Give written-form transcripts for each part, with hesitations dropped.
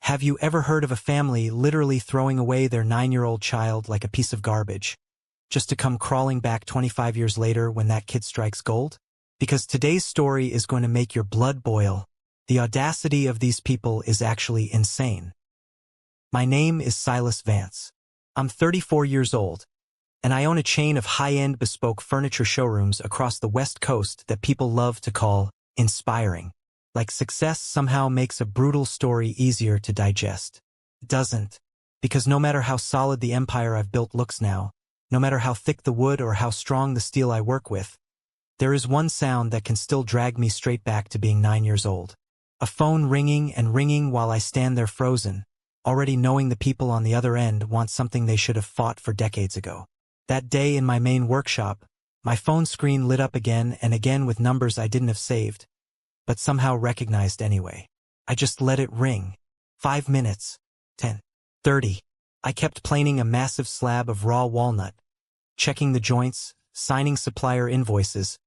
Have you ever heard of a family literally throwing away their 9-year-old child like a piece of garbage, just to come crawling back 25 years later when that kid strikes gold? Because today's story is going to make your blood boil. The audacity of these people is actually insane. My name is Silas Vance. I'm 34 years old, and I own a chain of high-end bespoke furniture showrooms across the West Coast that people love to call inspiring. Like success somehow makes a brutal story easier to digest. It doesn't, because no matter how solid the empire I've built looks now, no matter how thick the wood or how strong the steel I work with, there is one sound that can still drag me straight back to being 9 years old. A phone ringing and ringing while I stand there frozen, already knowing the people on the other end want something they should have fought for decades ago. That day in my main workshop, my phone screen lit up again and again with numbers I didn't have saved, but somehow recognized anyway. I just let it ring. 5 minutes. 10. 30. I kept planing a massive slab of raw walnut, checking the joints, signing supplier invoices,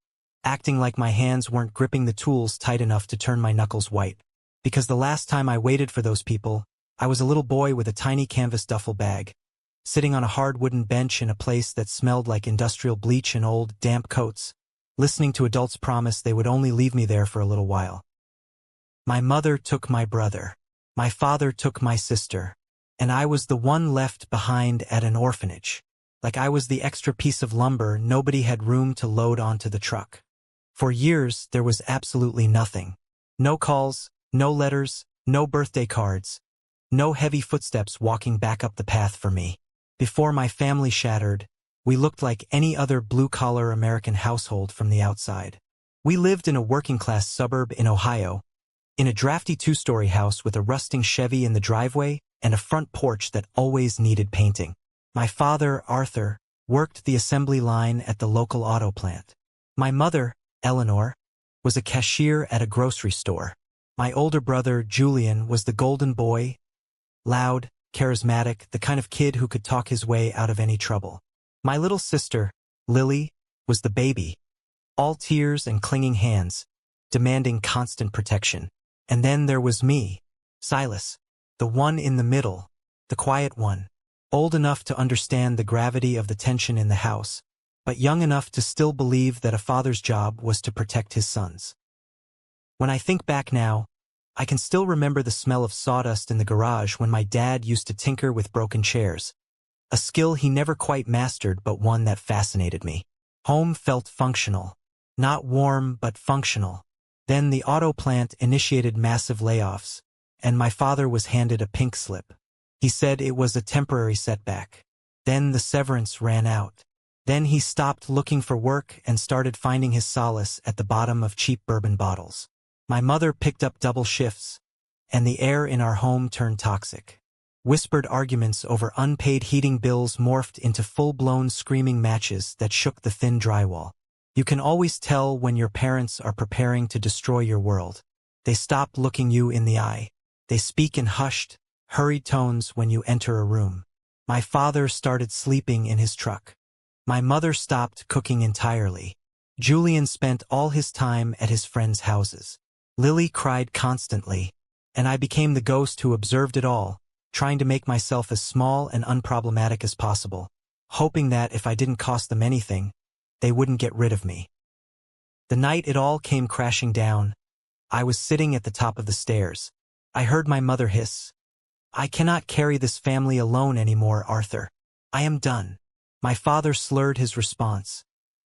acting like my hands weren't gripping the tools tight enough to turn my knuckles white. Because the last time I waited for those people, I was a little boy with a tiny canvas duffel bag, sitting on a hard wooden bench in a place that smelled like industrial bleach and old, damp coats, listening to adults promise they would only leave me there for a little while. My mother took my brother. My father took my sister. And I was the one left behind at an orphanage. Like I was the extra piece of lumber nobody had room to load onto the truck. For years, there was absolutely nothing. No calls, no letters, no birthday cards, no heavy footsteps walking back up the path for me. Before my family shattered, we looked like any other blue-collar American household from the outside. We lived in a working-class suburb in Ohio, in a drafty 2-story house with a rusting Chevy in the driveway and a front porch that always needed painting. My father, Arthur, worked the assembly line at the local auto plant. My mother, Eleanor, was a cashier at a grocery store. My older brother, Julian, was the golden boy, loud, charismatic, the kind of kid who could talk his way out of any trouble. My little sister, Lily, was the baby, all tears and clinging hands, demanding constant protection. And then there was me, Silas, the one in the middle, the quiet one, old enough to understand the gravity of the tension in the house, but young enough to still believe that a father's job was to protect his sons. When I think back now, I can still remember the smell of sawdust in the garage when my dad used to tinker with broken chairs. A skill he never quite mastered, but one that fascinated me. Home felt functional. Not warm, but functional. Then the auto plant initiated massive layoffs, and my father was handed a pink slip. He said it was a temporary setback. Then the severance ran out. Then he stopped looking for work and started finding his solace at the bottom of cheap bourbon bottles. My mother picked up double shifts, and the air in our home turned toxic. Whispered arguments over unpaid heating bills morphed into full-blown screaming matches that shook the thin drywall. You can always tell when your parents are preparing to destroy your world. They stop looking you in the eye. They speak in hushed, hurried tones when you enter a room. My father started sleeping in his truck. My mother stopped cooking entirely. Julian spent all his time at his friends' houses. Lily cried constantly, and I became the ghost who observed it all, trying to make myself as small and unproblematic as possible, hoping that if I didn't cost them anything, they wouldn't get rid of me. The night it all came crashing down, I was sitting at the top of the stairs. I heard my mother hiss, "I cannot carry this family alone anymore, Arthur. I am done." My father slurred his response,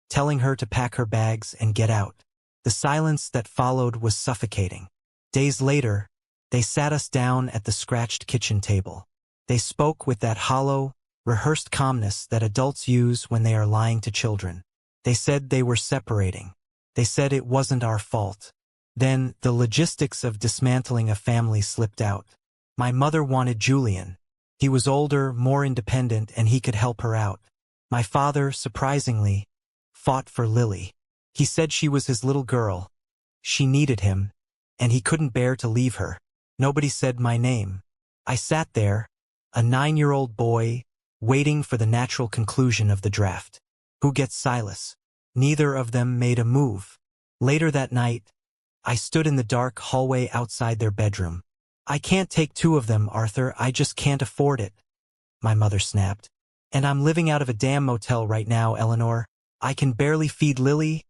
telling her to pack her bags and get out. The silence that followed was suffocating. Days later, they sat us down at the scratched kitchen table. They spoke with that hollow, rehearsed calmness that adults use when they are lying to children. They said they were separating. They said it wasn't our fault. Then, the logistics of dismantling a family slipped out. My mother wanted Julian. He was older, more independent, and he could help her out. My father, surprisingly, fought for Lily. He said she was his little girl. She needed him, and he couldn't bear to leave her. Nobody said my name. I sat there, a 9-year-old boy, waiting for the natural conclusion of the draft. Who gets Silas? Neither of them made a move. Later that night, I stood in the dark hallway outside their bedroom. I can't take two of them, Arthur, I just can't afford it, my mother snapped. And I'm living out of a damn motel right now, Eleanor. I can barely feed Lily,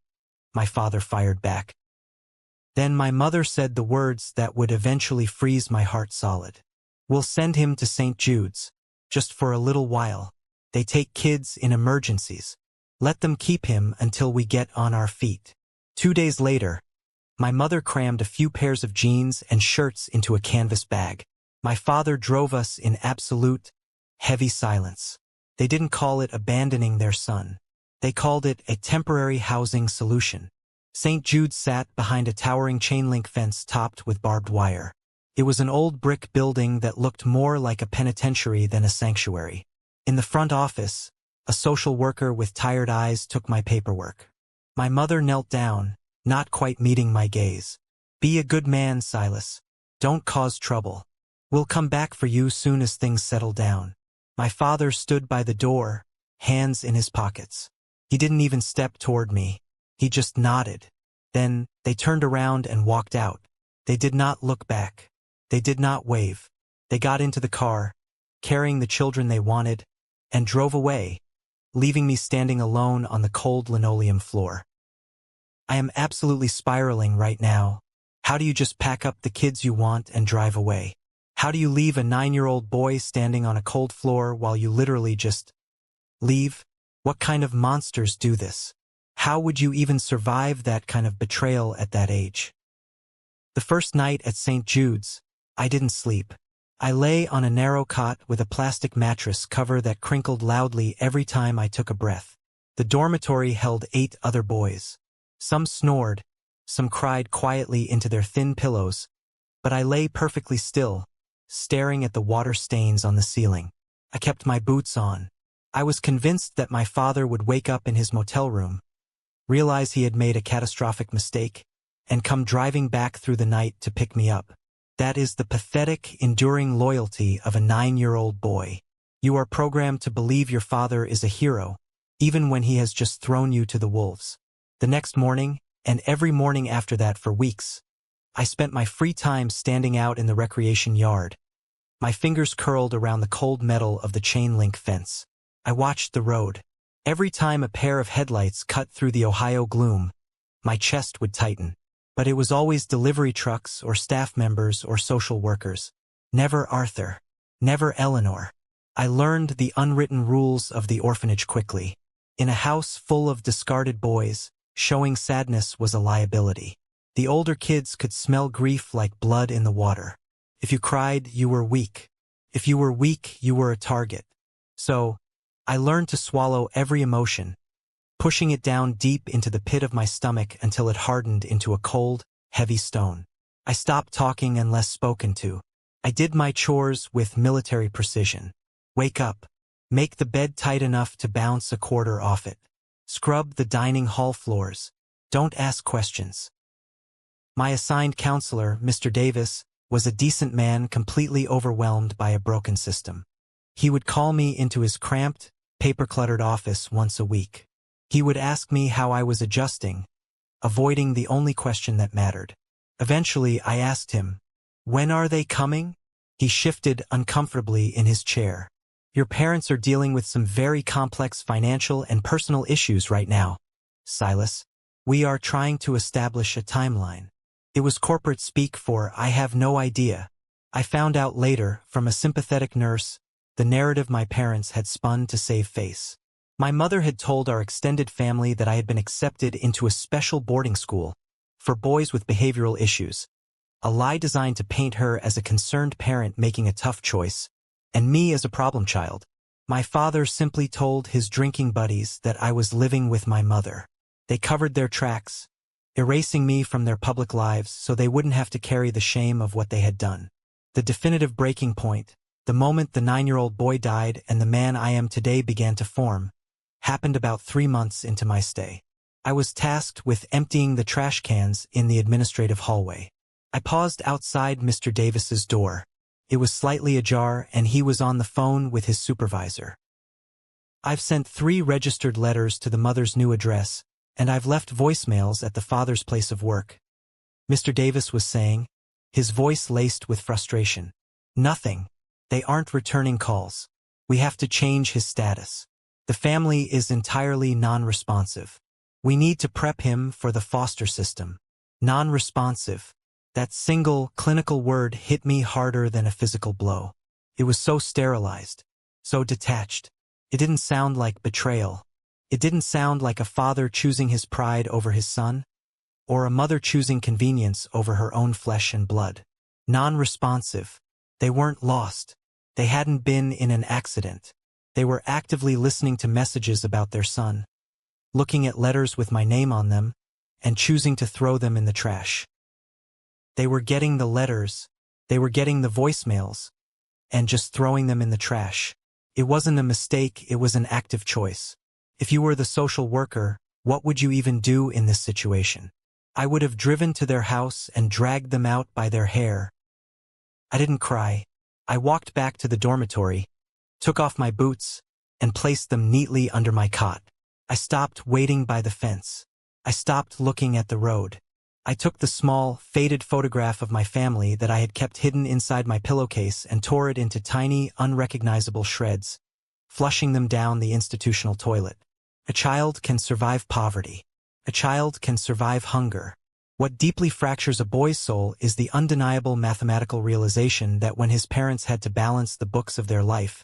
my father fired back. Then my mother said the words that would eventually freeze my heart solid. We'll send him to St. Jude's, just for a little while. They take kids in emergencies. Let them keep him until we get on our feet. 2 days later, my mother crammed a few pairs of jeans and shirts into a canvas bag. My father drove us in absolute, heavy silence. They didn't call it abandoning their son. They called it a temporary housing solution. St. Jude sat behind a towering chain-link fence topped with barbed wire. It was an old brick building that looked more like a penitentiary than a sanctuary. In the front office, a social worker with tired eyes took my paperwork. My mother knelt down, not quite meeting my gaze. Be a good man, Silas. Don't cause trouble. We'll come back for you soon as things settle down. My father stood by the door, hands in his pockets. He didn't even step toward me. He just nodded. Then, they turned around and walked out. They did not look back. They did not wave. They got into the car, carrying the children they wanted, and drove away, leaving me standing alone on the cold linoleum floor. I am absolutely spiraling right now. How do you just pack up the kids you want and drive away? How do you leave a 9-year-old boy standing on a cold floor while you literally just leave? What kind of monsters do this? How would you even survive that kind of betrayal at that age? The first night at St. Jude's, I didn't sleep. I lay on a narrow cot with a plastic mattress cover that crinkled loudly every time I took a breath. The dormitory held 8 other boys. Some snored, some cried quietly into their thin pillows, but I lay perfectly still, staring at the water stains on the ceiling. I kept my boots on. I was convinced that my father would wake up in his motel room, realize he had made a catastrophic mistake, and come driving back through the night to pick me up. That is the pathetic, enduring loyalty of a 9-year-old boy. You are programmed to believe your father is a hero, even when he has just thrown you to the wolves. The next morning, and every morning after that for weeks, I spent my free time standing out in the recreation yard. My fingers curled around the cold metal of the chain-link fence. I watched the road. Every time a pair of headlights cut through the Ohio gloom, my chest would tighten. But it was always delivery trucks or staff members or social workers. Never Arthur. Never Eleanor. I learned the unwritten rules of the orphanage quickly. In a house full of discarded boys, showing sadness was a liability. The older kids could smell grief like blood in the water. If you cried, you were weak. If you were weak, you were a target. So, I learned to swallow every emotion, pushing it down deep into the pit of my stomach until it hardened into a cold, heavy stone. I stopped talking unless spoken to. I did my chores with military precision. Wake up. Make the bed tight enough to bounce a quarter off it. Scrub the dining hall floors. Don't ask questions. My assigned counselor, Mr. Davis, was a decent man completely overwhelmed by a broken system. He would call me into his cramped, paper-cluttered office once a week. He would ask me how I was adjusting, avoiding the only question that mattered. Eventually, I asked him, "When are they coming?" He shifted uncomfortably in his chair. "Your parents are dealing with some very complex financial and personal issues right now, Silas. We are trying to establish a timeline." It was corporate speak for "I have no idea." I found out later, from a sympathetic nurse, the narrative my parents had spun to save face. My mother had told our extended family that I had been accepted into a special boarding school for boys with behavioral issues, a lie designed to paint her as a concerned parent making a tough choice, and me as a problem child. My father simply told his drinking buddies that I was living with my mother. They covered their tracks, erasing me from their public lives so they wouldn't have to carry the shame of what they had done. The definitive breaking point, the moment the 9-year-old boy died and the man I am today began to form, happened about 3 months into my stay. I was tasked with emptying the trash cans in the administrative hallway. I paused outside Mr. Davis's door. It was slightly ajar, and he was on the phone with his supervisor. "I've sent 3 registered letters to the mother's new address, and I've left voicemails at the father's place of work," Mr. Davis was saying. his voice laced with frustration. Nothing. They aren't returning calls. We have to change his status. The family is entirely non-responsive. We need to prep him for the foster system. Non-responsive. That single, clinical word hit me harder than a physical blow. It was so sterilized, so detached. It didn't sound like betrayal. It didn't sound like a father choosing his pride over his son, or a mother choosing convenience over her own flesh and blood. Non-responsive. They weren't lost. They hadn't been in an accident. They were actively listening to messages about their son, looking at letters with my name on them, and choosing to throw them in the trash. They were getting the letters, they were getting the voicemails, and just throwing them in the trash. It wasn't a mistake, it was an active choice. If you were the social worker, what would you even do in this situation? I would have driven to their house and dragged them out by their hair. I didn't cry. I walked back to the dormitory, took off my boots, and placed them neatly under my cot. I stopped waiting by the fence. I stopped looking at the road. I took the small, faded photograph of my family that I had kept hidden inside my pillowcase and tore it into tiny, unrecognizable shreds, flushing them down the institutional toilet. A child can survive poverty. A child can survive hunger. What deeply fractures a boy's soul is the undeniable mathematical realization that when his parents had to balance the books of their life,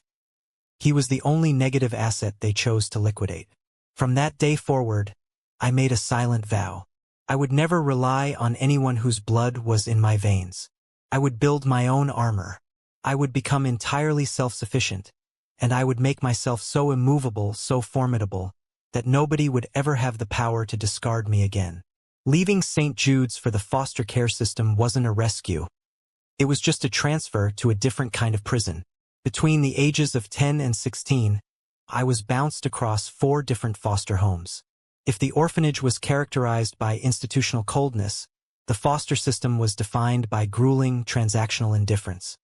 he was the only negative asset they chose to liquidate. From that day forward, I made a silent vow. I would never rely on anyone whose blood was in my veins. I would build my own armor. I would become entirely self-sufficient, and I would make myself so immovable, so formidable, that nobody would ever have the power to discard me again. Leaving St. Jude's for the foster care system wasn't a rescue. It was just a transfer to a different kind of prison. Between the ages of 10 and 16, I was bounced across 4 different foster homes. If the orphanage was characterized by institutional coldness, the foster system was defined by grueling transactional indifference.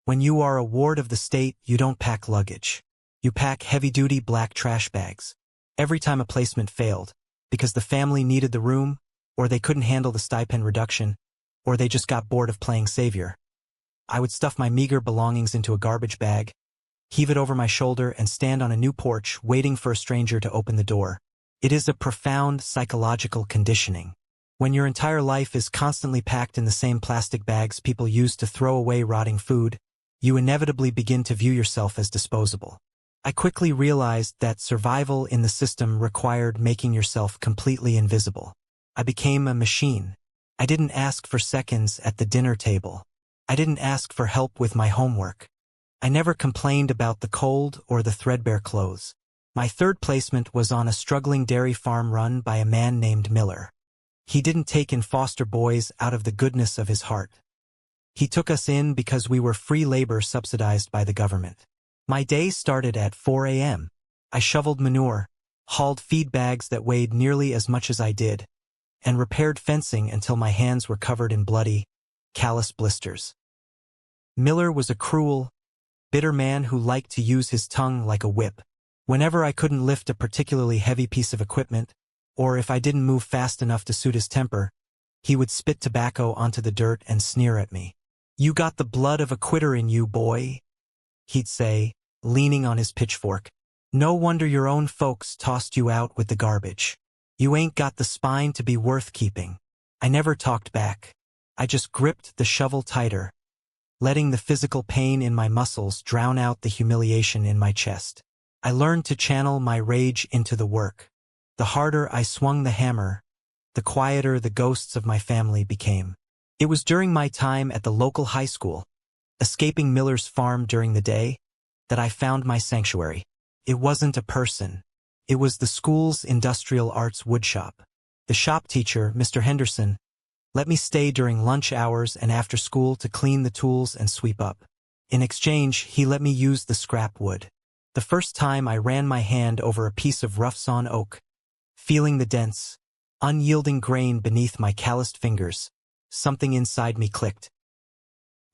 When you are a ward of the state, you don't pack luggage. You pack heavy-duty black trash bags. Every time a placement failed, because the family needed the room, or they couldn't handle the stipend reduction, or they just got bored of playing savior, I would stuff my meager belongings into a garbage bag, heave it over my shoulder, and stand on a new porch waiting for a stranger to open the door. It is a profound psychological conditioning. When your entire life is constantly packed in the same plastic bags people use to throw away rotting food, you inevitably begin to view yourself as disposable. I quickly realized that survival in the system required making yourself completely invisible. I became a machine. I didn't ask for seconds at the dinner table. I didn't ask for help with my homework. I never complained about the cold or the threadbare clothes. My third placement was on a struggling dairy farm run by a man named Miller. He didn't take in foster boys out of the goodness of his heart. He took us in because we were free labor subsidized by the government. My day started at 4 a.m. I shoveled manure, hauled feed bags that weighed nearly as much as I did, and repaired fencing until my hands were covered in bloody, callous blisters. Miller was a cruel, bitter man who liked to use his tongue like a whip. Whenever I couldn't lift a particularly heavy piece of equipment, or if I didn't move fast enough to suit his temper, he would spit tobacco onto the dirt and sneer at me. "You got the blood of a quitter in you, boy," he'd say, leaning on his pitchfork. "No wonder your own folks tossed you out with the garbage. You ain't got the spine to be worth keeping." I never talked back. I just gripped the shovel tighter, letting the physical pain in my muscles drown out the humiliation in my chest. I learned to channel my rage into the work. The harder I swung the hammer, the quieter the ghosts of my family became. It was during my time at the local high school, escaping Miller's farm during the day, that I found my sanctuary. It wasn't a person. It was the school's industrial arts woodshop. The shop teacher, Mr. Henderson, let me stay during lunch hours and after school to clean the tools and sweep up. In exchange, he let me use the scrap wood. The first time I ran my hand over a piece of rough-sawn oak, feeling the dense, unyielding grain beneath my calloused fingers, something inside me clicked.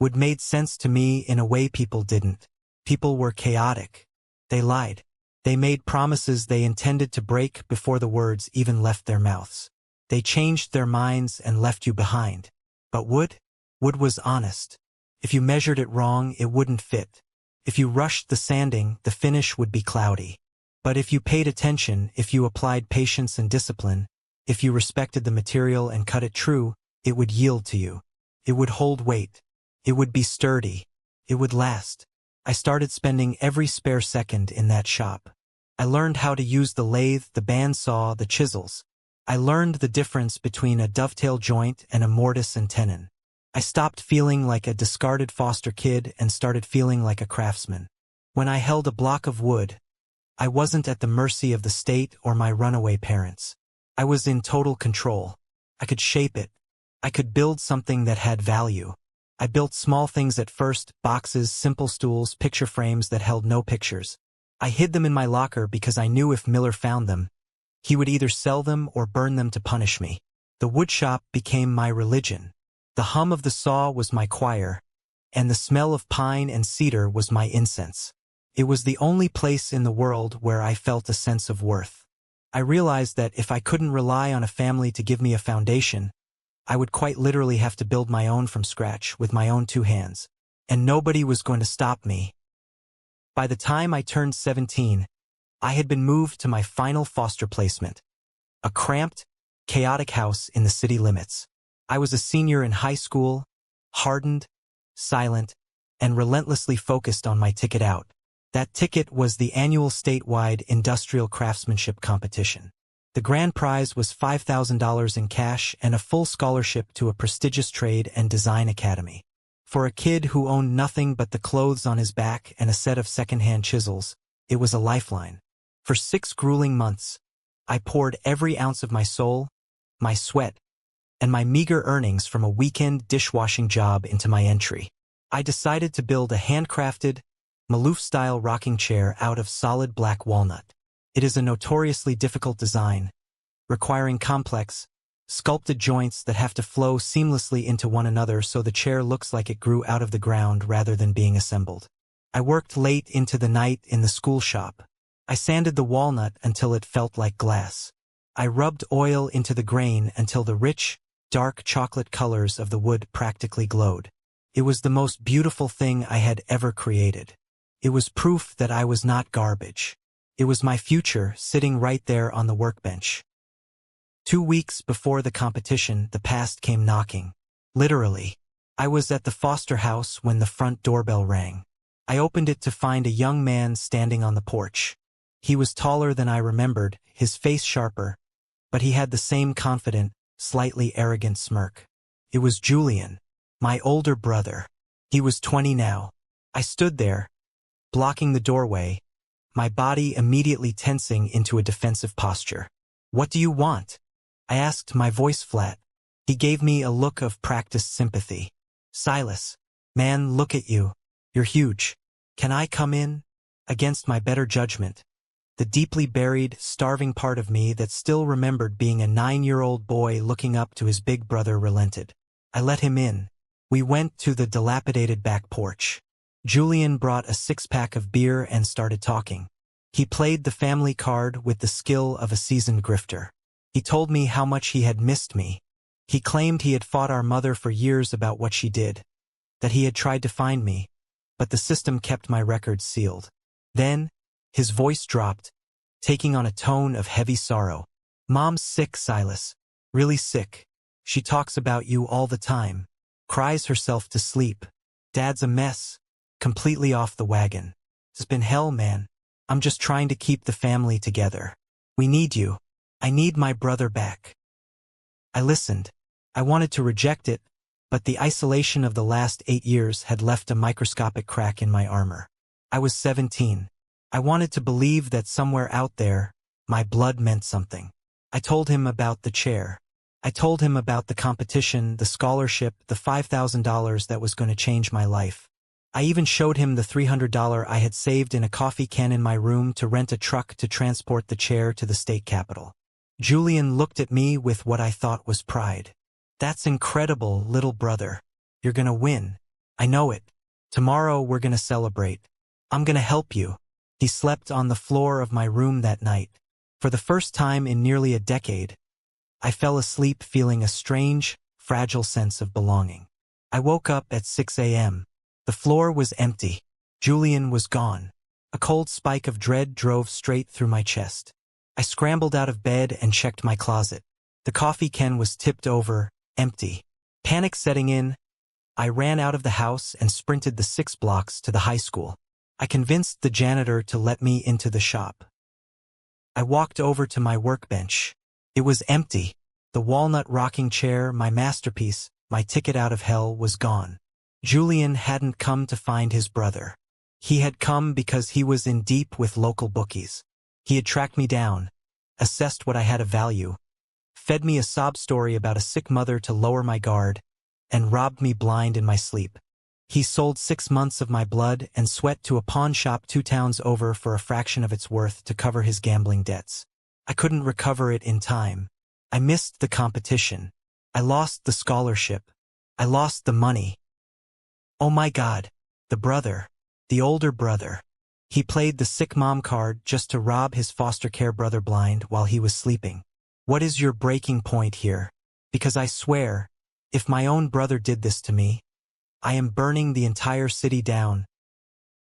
Wood made sense to me in a way people didn't. People were chaotic. They lied. They made promises they intended to break before the words even left their mouths. They changed their minds and left you behind. But wood? Wood was honest. If you measured it wrong, it wouldn't fit. If you rushed the sanding, the finish would be cloudy. But if you paid attention, if you applied patience and discipline, if you respected the material and cut it true, it would yield to you. It would hold weight. It would be sturdy. It would last. I started spending every spare second in that shop. I learned how to use the lathe, the bandsaw, the chisels. I learned the difference between a dovetail joint and a mortise and tenon. I stopped feeling like a discarded foster kid and started feeling like a craftsman. When I held a block of wood, I wasn't at the mercy of the state or my runaway parents. I was in total control. I could shape it. I could build something that had value. I built small things at first, boxes, simple stools, picture frames that held no pictures. I hid them in my locker because I knew if Miller found them, he would either sell them or burn them to punish me. The woodshop became my religion. The hum of the saw was my choir, and the smell of pine and cedar was my incense. It was the only place in the world where I felt a sense of worth. I realized that if I couldn't rely on a family to give me a foundation, I would quite literally have to build my own from scratch with my own 2 hands. And nobody was going to stop me. By the time I turned 17, I had been moved to my final foster placement, a cramped, chaotic house in the city limits. I was a senior in high school, hardened, silent, and relentlessly focused on my ticket out. That ticket was the annual statewide industrial craftsmanship competition. The grand prize was $5,000 in cash and a full scholarship to a prestigious trade and design academy. For a kid who owned nothing but the clothes on his back and a set of second-hand chisels, it was a lifeline. For 6 grueling months, I poured every ounce of my soul, my sweat, and my meager earnings from a weekend dishwashing job into my entry. I decided to build a handcrafted, Maloof-style rocking chair out of solid black walnut. It is a notoriously difficult design, requiring complex, sculpted joints that have to flow seamlessly into one another so the chair looks like it grew out of the ground rather than being assembled. I worked late into the night in the school shop. I sanded the walnut until it felt like glass. I rubbed oil into the grain until the rich, dark chocolate colors of the wood practically glowed. It was the most beautiful thing I had ever created. It was proof that I was not garbage. It was my future sitting right there on the workbench. 2 weeks before the competition, the past came knocking. Literally. I was at the foster house when the front doorbell rang. I opened it to find a young man standing on the porch. He was taller than I remembered, his face sharper, but he had the same confident, slightly arrogant smirk. It was Julian, my older brother. He was 20 now. I stood there, blocking the doorway, my body immediately tensing into a defensive posture. "What do you want?" I asked, my voice flat. He gave me a look of practiced sympathy. "Silas, man, look at you. You're huge. Can I come in?" Against my better judgment, the deeply buried, starving part of me that still remembered being a 9-year-old boy looking up to his big brother relented. I let him in. We went to the dilapidated back porch. Julian brought a 6-pack of beer and started talking. He played the family card with the skill of a seasoned grifter. He told me how much he had missed me. He claimed he had fought our mother for years about what she did, that he had tried to find me, but the system kept my records sealed. Then, his voice dropped, taking on a tone of heavy sorrow. "Mom's sick, Silas. Really sick. She talks about you all the time. Cries herself to sleep. Dad's a mess. Completely off the wagon. It's been hell, man. I'm just trying to keep the family together. We need you. I need my brother back." I listened. I wanted to reject it, but the isolation of the last 8 years had left a microscopic crack in my armor. I was 17. I wanted to believe that somewhere out there, my blood meant something. I told him about the chair. I told him about the competition, the scholarship, the $5,000 that was going to change my life. I even showed him the $300 I had saved in a coffee can in my room to rent a truck to transport the chair to the state capitol. Julian looked at me with what I thought was pride. "That's incredible, little brother. You're gonna win. I know it. Tomorrow we're gonna celebrate. I'm gonna help you." He slept on the floor of my room that night. For the first time in nearly a decade, I fell asleep feeling a strange, fragile sense of belonging. I woke up at 6 a.m. The floor was empty. Julian was gone. A cold spike of dread drove straight through my chest. I scrambled out of bed and checked my closet. The coffee can was tipped over, empty. Panic setting in, I ran out of the house and sprinted the 6 blocks to the high school. I convinced the janitor to let me into the shop. I walked over to my workbench. It was empty. The walnut rocking chair, my masterpiece, my ticket out of hell, was gone. Julian hadn't come to find his brother. He had come because he was in deep with local bookies. He had tracked me down, assessed what I had of value, fed me a sob story about a sick mother to lower my guard, and robbed me blind in my sleep. He sold 6 months of my blood and sweat to a pawn shop 2 towns over for a fraction of its worth to cover his gambling debts. I couldn't recover it in time. I missed the competition. I lost the scholarship. I lost the money. Oh my God, the brother, the older brother. He played the sick mom card just to rob his foster care brother blind while he was sleeping. What is your breaking point here? Because I swear, if my own brother did this to me, I am burning the entire city down.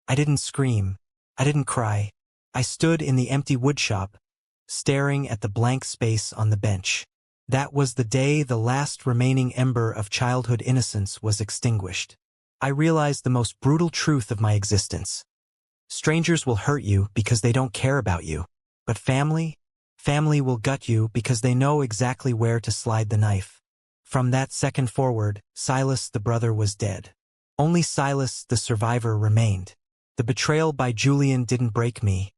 I didn't scream. I didn't cry. I stood in the empty woodshop, staring at the blank space on the bench. That was the day the last remaining ember of childhood innocence was extinguished. I realized the most brutal truth of my existence. Strangers will hurt you because they don't care about you. But family will gut you because they know exactly where to slide the knife. From that second forward, Silas the brother was dead. Only Silas the survivor remained. The betrayal by Julian didn't break me.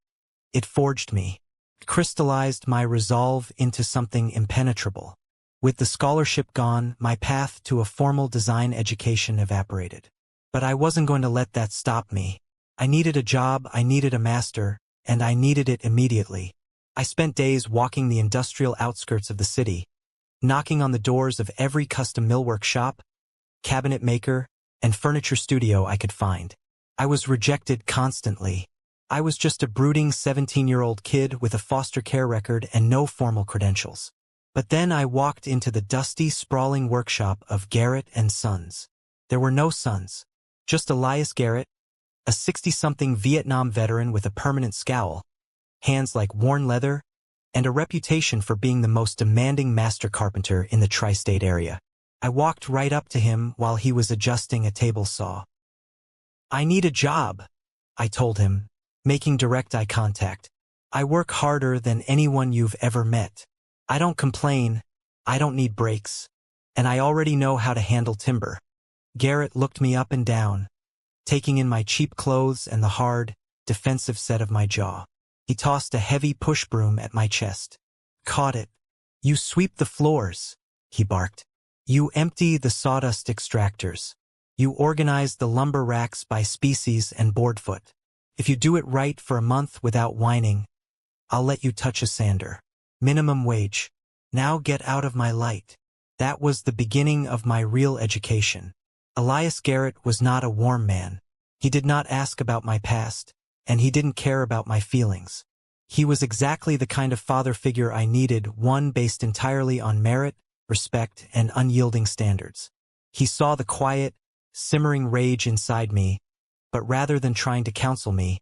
It forged me. It crystallized my resolve into something impenetrable. With the scholarship gone, my path to a formal design education evaporated. But I wasn't going to let that stop me. I needed a job, I needed a master, and I needed it immediately. I spent days walking the industrial outskirts of the city, knocking on the doors of every custom millwork shop, cabinet maker, and furniture studio I could find. I was rejected constantly. I was just a brooding 17-year-old kid with a foster care record and no formal credentials. But then I walked into the dusty, sprawling workshop of Garrett and Sons. There were no sons, just Elias Garrett, a 60-something Vietnam veteran with a permanent scowl, hands like worn leather, and a reputation for being the most demanding master carpenter in the tri-state area. I walked right up to him while he was adjusting a table saw. "I need a job," I told him, making direct eye contact. "I work harder than anyone you've ever met. I don't complain, I don't need breaks, and I already know how to handle timber." Garrett looked me up and down, taking in my cheap clothes and the hard, defensive set of my jaw. He tossed a heavy push broom at my chest. "Caught it. You sweep the floors," he barked. "You empty the sawdust extractors. You organize the lumber racks by species and board foot. If you do it right for a month without whining, I'll let you touch a sander. Minimum wage. Now get out of my light." That was the beginning of my real education. Elias Garrett was not a warm man. He did not ask about my past, and he didn't care about my feelings. He was exactly the kind of father figure I needed, one based entirely on merit, respect, and unyielding standards. He saw the quiet, simmering rage inside me, but rather than trying to counsel me,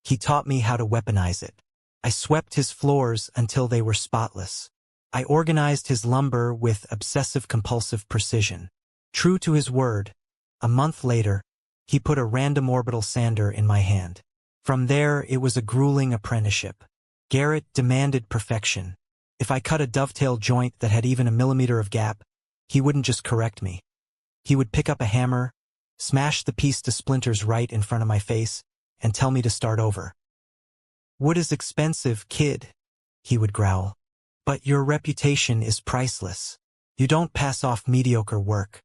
he taught me how to weaponize it. I swept his floors until they were spotless. I organized his lumber with obsessive-compulsive precision. True to his word, a month later, he put a random orbital sander in my hand. From there, it was a grueling apprenticeship. Garrett demanded perfection. If I cut a dovetail joint that had even a millimeter of gap, he wouldn't just correct me. He would pick up a hammer, smash the piece to splinters right in front of my face, and tell me to start over. "Wood is expensive, kid," he would growl. "But your reputation is priceless. You don't pass off mediocre work.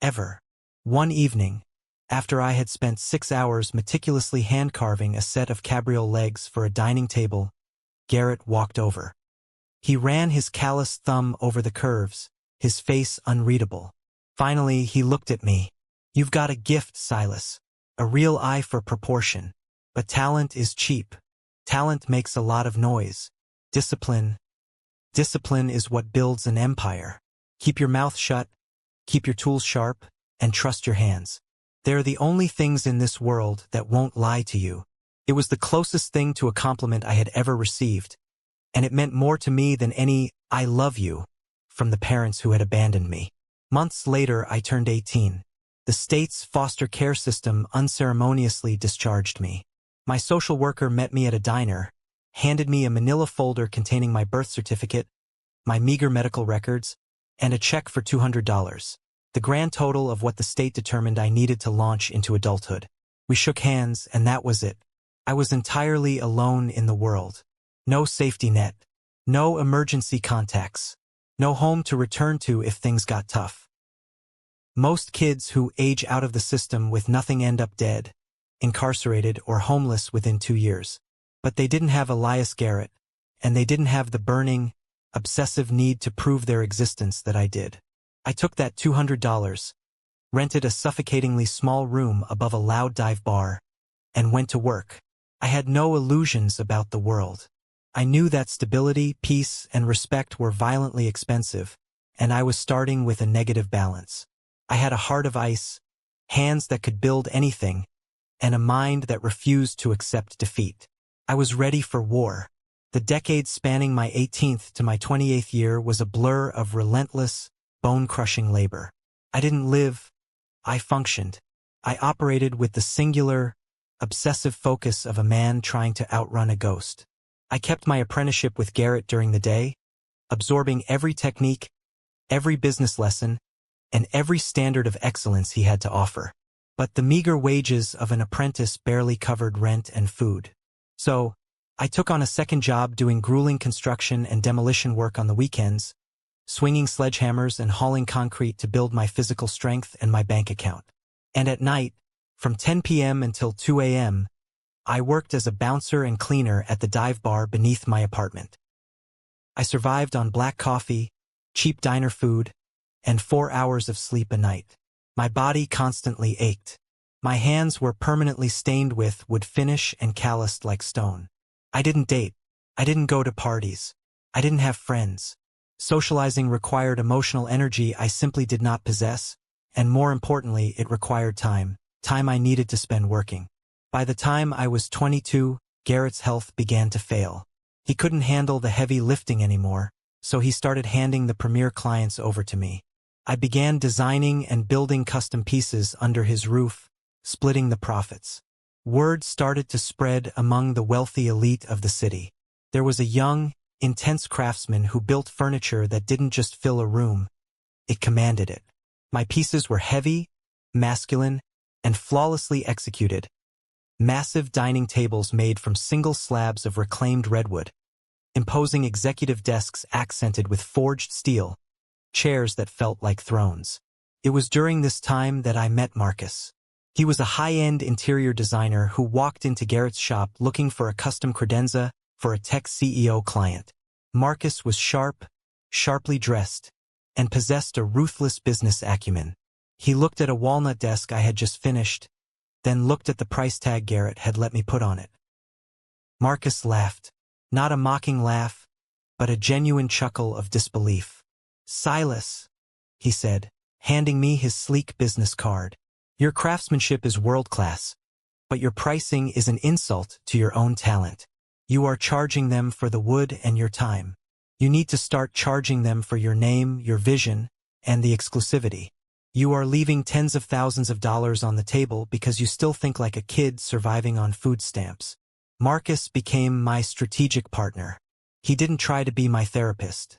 Ever." One evening, after I had spent 6 hours meticulously hand-carving a set of cabriole legs for a dining table, Garrett walked over. He ran his calloused thumb over the curves, his face unreadable. Finally, he looked at me. "You've got a gift, Silas. A real eye for proportion. But talent is cheap. Talent makes a lot of noise. Discipline is what builds an empire. Keep your mouth shut, keep your tools sharp, and trust your hands. They're the only things in this world that won't lie to you. It was the closest thing to a compliment I had ever received, and it meant more to me than any "I love you" from the parents who had abandoned me. Months later, I turned 18. The state's foster care system unceremoniously discharged me. My social worker met me at a diner, handed me a manila folder containing my birth certificate, my meager medical records, and a check for $200, the grand total of what the state determined I needed to launch into adulthood. We shook hands, and that was it. I was entirely alone in the world. No safety net. No emergency contacts. No home to return to if things got tough. Most kids who age out of the system with nothing end up dead, incarcerated, or homeless within 2 years. But they didn't have Elias Garrett, and they didn't have the burning, obsessive need to prove their existence that I did. I took that $200, rented a suffocatingly small room above a loud dive bar, and went to work. I had no illusions about the world. I knew that stability, peace, and respect were violently expensive, and I was starting with a negative balance. I had a heart of ice, hands that could build anything, and a mind that refused to accept defeat. I was ready for war. The decade spanning my 18th to my 28th year was a blur of relentless, bone-crushing labor. I didn't live, I functioned. I operated with the singular, obsessive focus of a man trying to outrun a ghost. I kept my apprenticeship with Garrett during the day, absorbing every technique, every business lesson, and every standard of excellence he had to offer. But the meager wages of an apprentice barely covered rent and food. So, I took on a second job doing grueling construction and demolition work on the weekends, swinging sledgehammers and hauling concrete to build my physical strength and my bank account. And at night, from 10 p.m. until 2 a.m., I worked as a bouncer and cleaner at the dive bar beneath my apartment. I survived on black coffee, cheap diner food, and 4 hours of sleep a night. My body constantly ached. My hands were permanently stained with wood finish and calloused like stone. I didn't date. I didn't go to parties. I didn't have friends. Socializing required emotional energy I simply did not possess, and more importantly, it required time I needed to spend working. By the time I was 22, Garrett's health began to fail. He couldn't handle the heavy lifting anymore, so he started handing the premier clients over to me. I began designing and building custom pieces under his roof, splitting the profits. Word started to spread among the wealthy elite of the city. There was a young, intense craftsman who built furniture that didn't just fill a room, it commanded it. My pieces were heavy, masculine, and flawlessly executed. Massive dining tables made from single slabs of reclaimed redwood, imposing executive desks accented with forged steel, chairs that felt like thrones. It was during this time that I met Marcus. He was a high-end interior designer who walked into Garrett's shop looking for a custom credenza for a tech CEO client. Marcus was sharply dressed, and possessed a ruthless business acumen. He looked at a walnut desk I had just finished, then looked at the price tag Garrett had let me put on it. Marcus laughed. Not a mocking laugh, but a genuine chuckle of disbelief. "Silas," he said, handing me his sleek business card. "Your craftsmanship is world-class, but your pricing is an insult to your own talent. You are charging them for the wood and your time. You need to start charging them for your name, your vision, and the exclusivity. You are leaving tens of thousands of dollars on the table because you still think like a kid surviving on food stamps." Marcus became my strategic partner. He didn't try to be my therapist.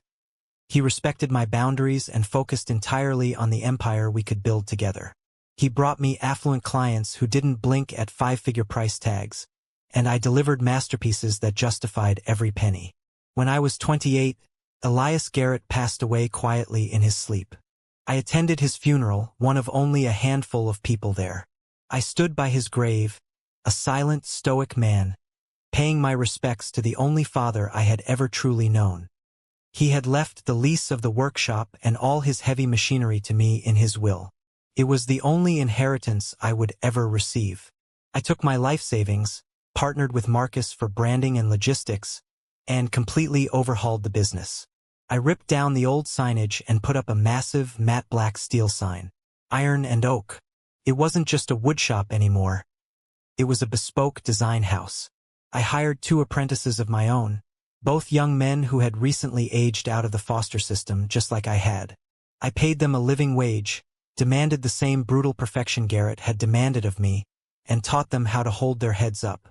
He respected my boundaries and focused entirely on the empire we could build together. He brought me affluent clients who didn't blink at 5-figure price tags, and I delivered masterpieces that justified every penny. When I was 28, Elias Garrett passed away quietly in his sleep. I attended his funeral, one of only a handful of people there. I stood by his grave, a silent, stoic man, paying my respects to the only father I had ever truly known. He had left the lease of the workshop and all his heavy machinery to me in his will. It was the only inheritance I would ever receive. I took my life savings, partnered with Marcus for branding and logistics, and completely overhauled the business. I ripped down the old signage and put up a massive, matte black steel sign. Iron and oak. It wasn't just a woodshop anymore. It was a bespoke design house. I hired 2 apprentices of my own, both young men who had recently aged out of the foster system just like I had. I paid them a living wage, demanded the same brutal perfection Garrett had demanded of me, and taught them how to hold their heads up.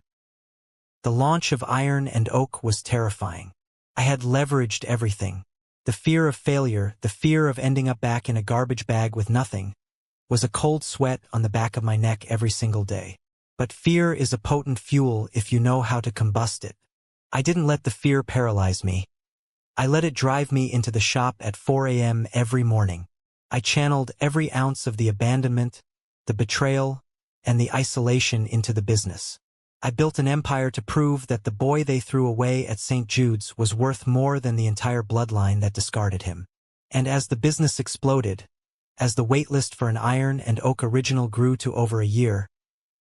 The launch of Iron and Oak was terrifying. I had leveraged everything. The fear of failure, the fear of ending up back in a garbage bag with nothing, was a cold sweat on the back of my neck every single day. But fear is a potent fuel if you know how to combust it. I didn't let the fear paralyze me. I let it drive me into the shop at 4 a.m. every morning. I channeled every ounce of the abandonment, the betrayal, and the isolation into the business. I built an empire to prove that the boy they threw away at St. Jude's was worth more than the entire bloodline that discarded him. And as the business exploded, as the waitlist for an Iron and Oak original grew to over a year,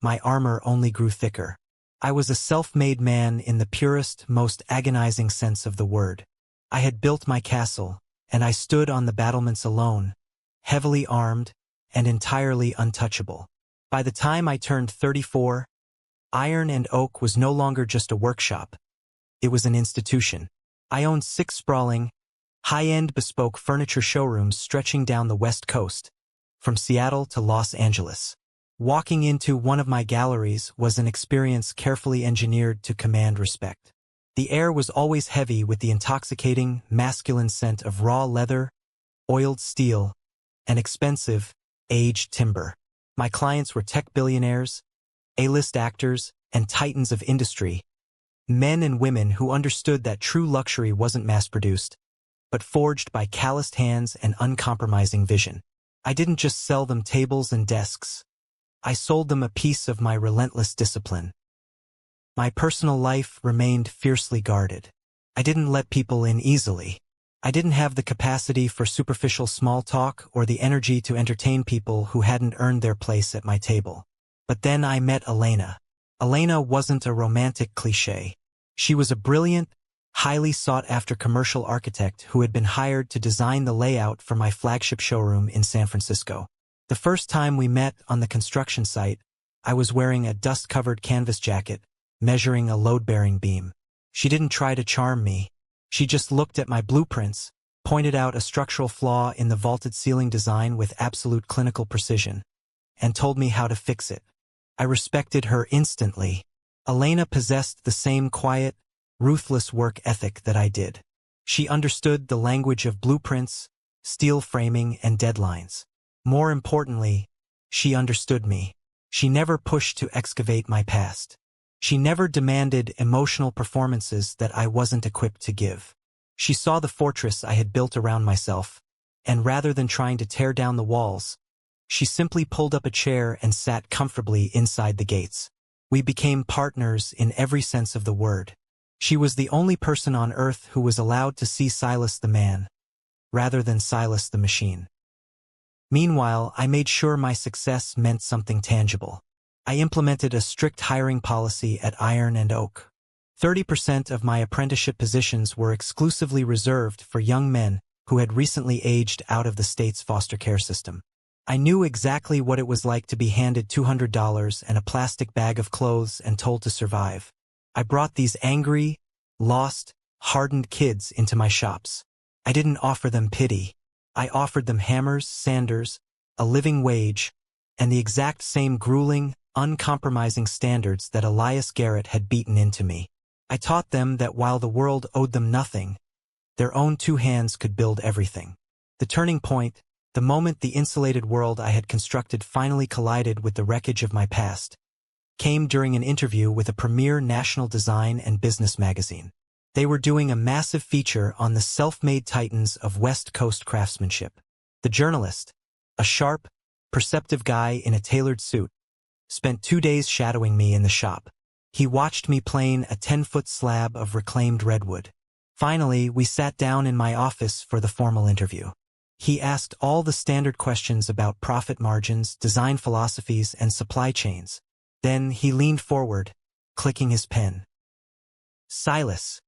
my armor only grew thicker. I was a self-made man in the purest, most agonizing sense of the word. I had built my castle, and I stood on the battlements alone, heavily armed and entirely untouchable. By the time I turned 34, Iron and Oak was no longer just a workshop. It was an institution. I owned 6 sprawling, high-end bespoke furniture showrooms stretching down the West Coast, from Seattle to Los Angeles. Walking into one of my galleries was an experience carefully engineered to command respect. The air was always heavy with the intoxicating, masculine scent of raw leather, oiled steel, and expensive, aged timber. My clients were tech billionaires, A-list actors, and titans of industry, men and women who understood that true luxury wasn't mass-produced, but forged by calloused hands and uncompromising vision. I didn't just sell them tables and desks. I sold them a piece of my relentless discipline. My personal life remained fiercely guarded. I didn't let people in easily. I didn't have the capacity for superficial small talk or the energy to entertain people who hadn't earned their place at my table. But then I met Elena. Elena wasn't a romantic cliché. She was a brilliant, highly sought-after commercial architect who had been hired to design the layout for my flagship showroom in San Francisco. The first time we met on the construction site, I was wearing a dust-covered canvas jacket, measuring a load-bearing beam. She didn't try to charm me. She just looked at my blueprints, pointed out a structural flaw in the vaulted ceiling design with absolute clinical precision, and told me how to fix it. I respected her instantly. Elena possessed the same quiet, ruthless work ethic that I did. She understood the language of blueprints, steel framing, and deadlines. More importantly, she understood me. She never pushed to excavate my past. She never demanded emotional performances that I wasn't equipped to give. She saw the fortress I had built around myself, and rather than trying to tear down the walls, she simply pulled up a chair and sat comfortably inside the gates. We became partners in every sense of the word. She was the only person on earth who was allowed to see Silas the man, rather than Silas the machine. Meanwhile, I made sure my success meant something tangible. I implemented a strict hiring policy at Iron and Oak. 30% of my apprenticeship positions were exclusively reserved for young men who had recently aged out of the state's foster care system. I knew exactly what it was like to be handed $200 and a plastic bag of clothes and told to survive. I brought these angry, lost, hardened kids into my shops. I didn't offer them pity. I offered them hammers, sanders, a living wage, and the exact same grueling, uncompromising standards that Elias Garrett had beaten into me. I taught them that while the world owed them nothing, their own 2 hands could build everything. The turning point, the moment the insulated world I had constructed finally collided with the wreckage of my past, came during an interview with a premier national design and business magazine. They were doing a massive feature on the self-made titans of West Coast craftsmanship. The journalist, a sharp, perceptive guy in a tailored suit, spent 2 days shadowing me in the shop. He watched me plane a 10-foot slab of reclaimed redwood. Finally, we sat down in my office for the formal interview. He asked all the standard questions about profit margins, design philosophies, and supply chains. Then he leaned forward, clicking his pen. "Silas,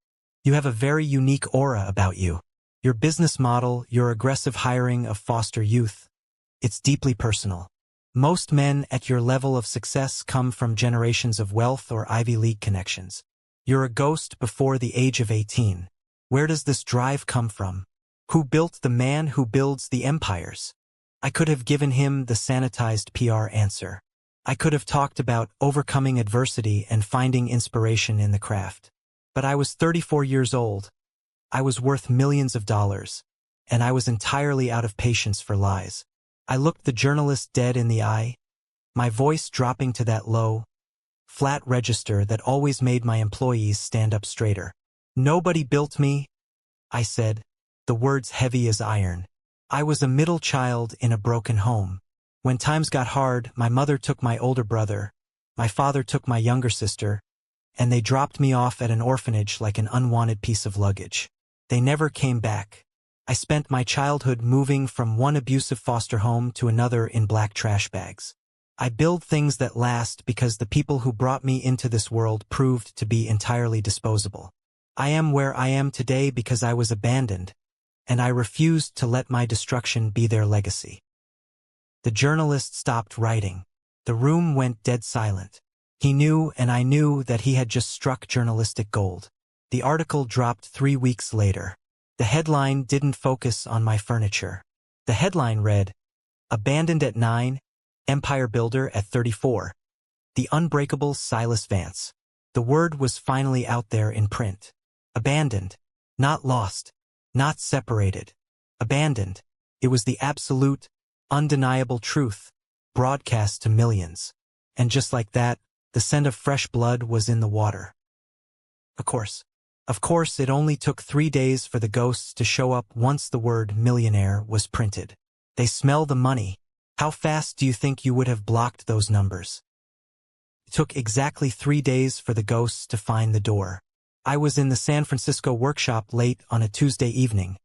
you have a very unique aura about you. Your business model, your aggressive hiring of foster youth, It's deeply personal. Most men at your level of success come from generations of wealth or Ivy League connections. You're a ghost before the age of 18. Where does this drive come from? Who built the man who builds the empires? I could have given him the sanitized PR answer. I could have talked about overcoming adversity and finding inspiration in the craft. But I was 34 years old. I was worth millions of dollars. And I was entirely out of patience for lies. I looked the journalist dead in the eye, my voice dropping to that low, flat register that always made my employees stand up straighter. Nobody built me, I said, the words heavy as iron. I was a middle child in a broken home. When times got hard, my mother took my older brother, my father took my younger sister, and they dropped me off at an orphanage like an unwanted piece of luggage. They never came back. I spent my childhood moving from one abusive foster home to another in black trash bags. I build things that last because the people who brought me into this world proved to be entirely disposable. I am where I am today because I was abandoned, and I refused to let my destruction be their legacy. The journalist stopped writing. The room went dead silent. He knew and I knew that he had just struck journalistic gold. The article dropped 3 weeks later. The headline didn't focus on my furniture. The headline read, "Abandoned at 9, Empire Builder at 34. The unbreakable Silas Vance." The word was finally out there in print. Abandoned. Not lost. Not separated. Abandoned. It was the absolute, undeniable truth, broadcast to millions. And just like that, the scent of fresh blood was in the water. Of course, it only took 3 days for the ghosts to show up once the word millionaire was printed. They smell the money. How fast do you think you would have blocked those numbers? It took exactly 3 days for the ghosts to find the door. I was in the San Francisco workshop late on a Tuesday evening,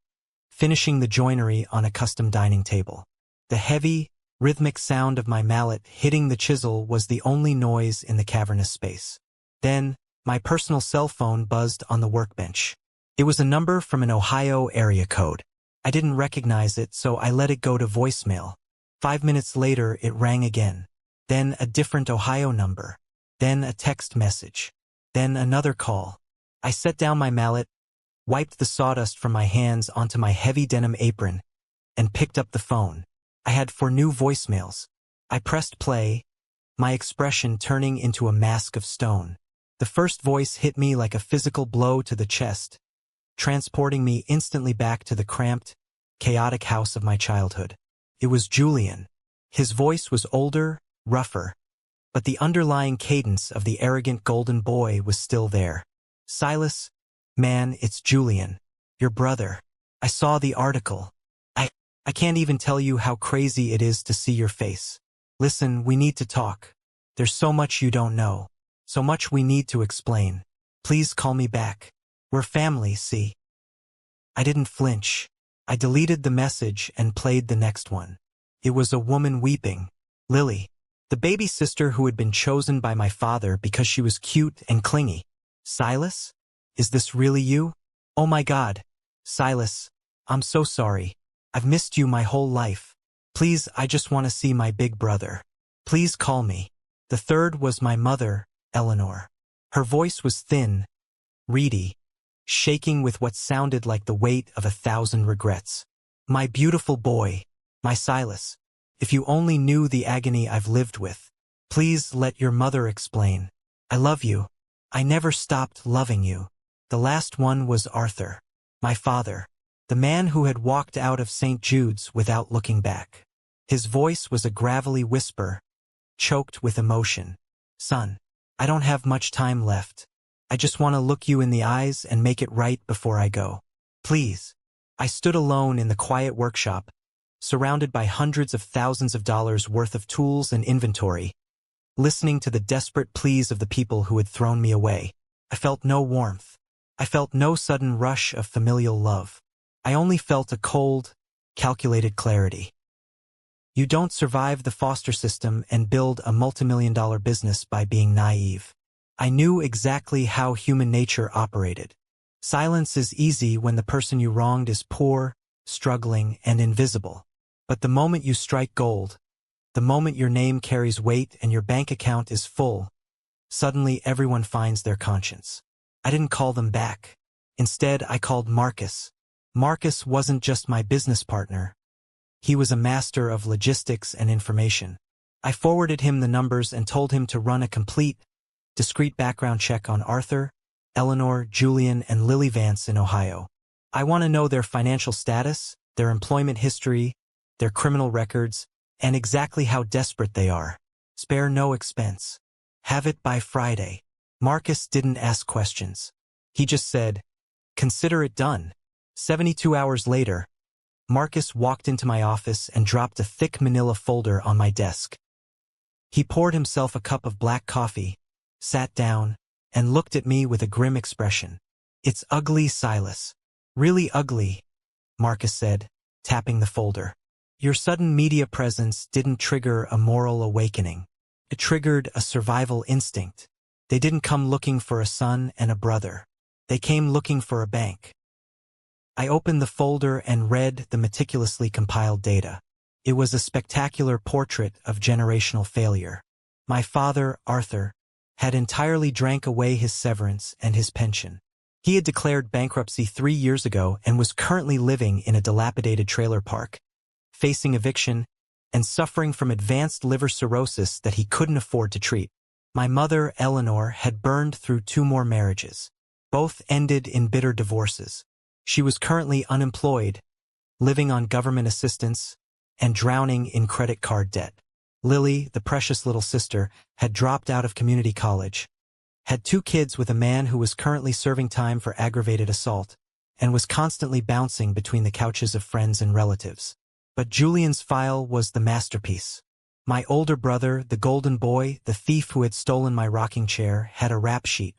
finishing the joinery on a custom dining table. The heavy, rhythmic sound of my mallet hitting the chisel was the only noise in the cavernous space. Then, my personal cell phone buzzed on the workbench. It was a number from an Ohio area code. I didn't recognize it, so I let it go to voicemail. 5 minutes later, it rang again. Then a different Ohio number. Then a text message. Then another call. I set down my mallet, wiped the sawdust from my hands onto my heavy denim apron, and picked up the phone. I had 4 new voicemails. I pressed play, my expression turning into a mask of stone. The first voice hit me like a physical blow to the chest, transporting me instantly back to the cramped, chaotic house of my childhood. It was Julian. His voice was older, rougher, but the underlying cadence of the arrogant golden boy was still there. "Silas, man, it's Julian. Your brother. I saw the article. I can't even tell you how crazy it is to see your face. Listen, we need to talk. There's so much you don't know. So much we need to explain. Please call me back. We're family, see?" I didn't flinch. I deleted the message and played the next one. It was a woman weeping. Lily, the baby sister who had been chosen by my father because she was cute and clingy. "Silas? Is this really you? Oh my God. Silas, I'm so sorry. I've missed you my whole life. Please, I just want to see my big brother. Please call me." The third was my mother, Eleanor. Her voice was thin, reedy, shaking with what sounded like the weight of 1,000 regrets. "My beautiful boy, my Silas, if you only knew the agony I've lived with. Please let your mother explain. I love you. I never stopped loving you." The last one was Arthur, my father, the man who had walked out of St. Jude's without looking back. His voice was a gravelly whisper, choked with emotion. "Son, I don't have much time left. I just want to look you in the eyes and make it right before I go. Please." I stood alone in the quiet workshop, surrounded by hundreds of thousands of dollars worth of tools and inventory, listening to the desperate pleas of the people who had thrown me away. I felt no warmth. I felt no sudden rush of familial love. I only felt a cold, calculated clarity. You don't survive the foster system and build a multimillion-dollar business by being naive. I knew exactly how human nature operated. Silence is easy when the person you wronged is poor, struggling, and invisible. But the moment you strike gold, the moment your name carries weight and your bank account is full, suddenly everyone finds their conscience. I didn't call them back. Instead, I called Marcus. Marcus wasn't just my business partner. He was a master of logistics and information. I forwarded him the numbers and told him to run a complete, discreet background check on Arthur, Eleanor, Julian, and Lily Vance in Ohio. I want to know their financial status, their employment history, their criminal records, and exactly how desperate they are. Spare no expense. Have it by Friday. Marcus didn't ask questions. He just said, "Consider it done." 72 hours later, Marcus walked into my office and dropped a thick manila folder on my desk. He poured himself a cup of black coffee, sat down, and looked at me with a grim expression. "It's ugly, Silas. Really ugly," Marcus said, tapping the folder. "Your sudden media presence didn't trigger a moral awakening. It triggered a survival instinct. They didn't come looking for a son and a brother. They came looking for a bank." I opened the folder and read the meticulously compiled data. It was a spectacular portrait of generational failure. My father, Arthur, had entirely drank away his severance and his pension. He had declared bankruptcy 3 years ago and was currently living in a dilapidated trailer park, facing eviction and suffering from advanced liver cirrhosis that he couldn't afford to treat. My mother, Eleanor, had burned through 2 more marriages. Both ended in bitter divorces. She was currently unemployed, living on government assistance, and drowning in credit card debt. Lily, the precious little sister, had dropped out of community college, had 2 kids with a man who was currently serving time for aggravated assault, and was constantly bouncing between the couches of friends and relatives. But Julian's file was the masterpiece. My older brother, the golden boy, the thief who had stolen my rocking chair, had a rap sheet.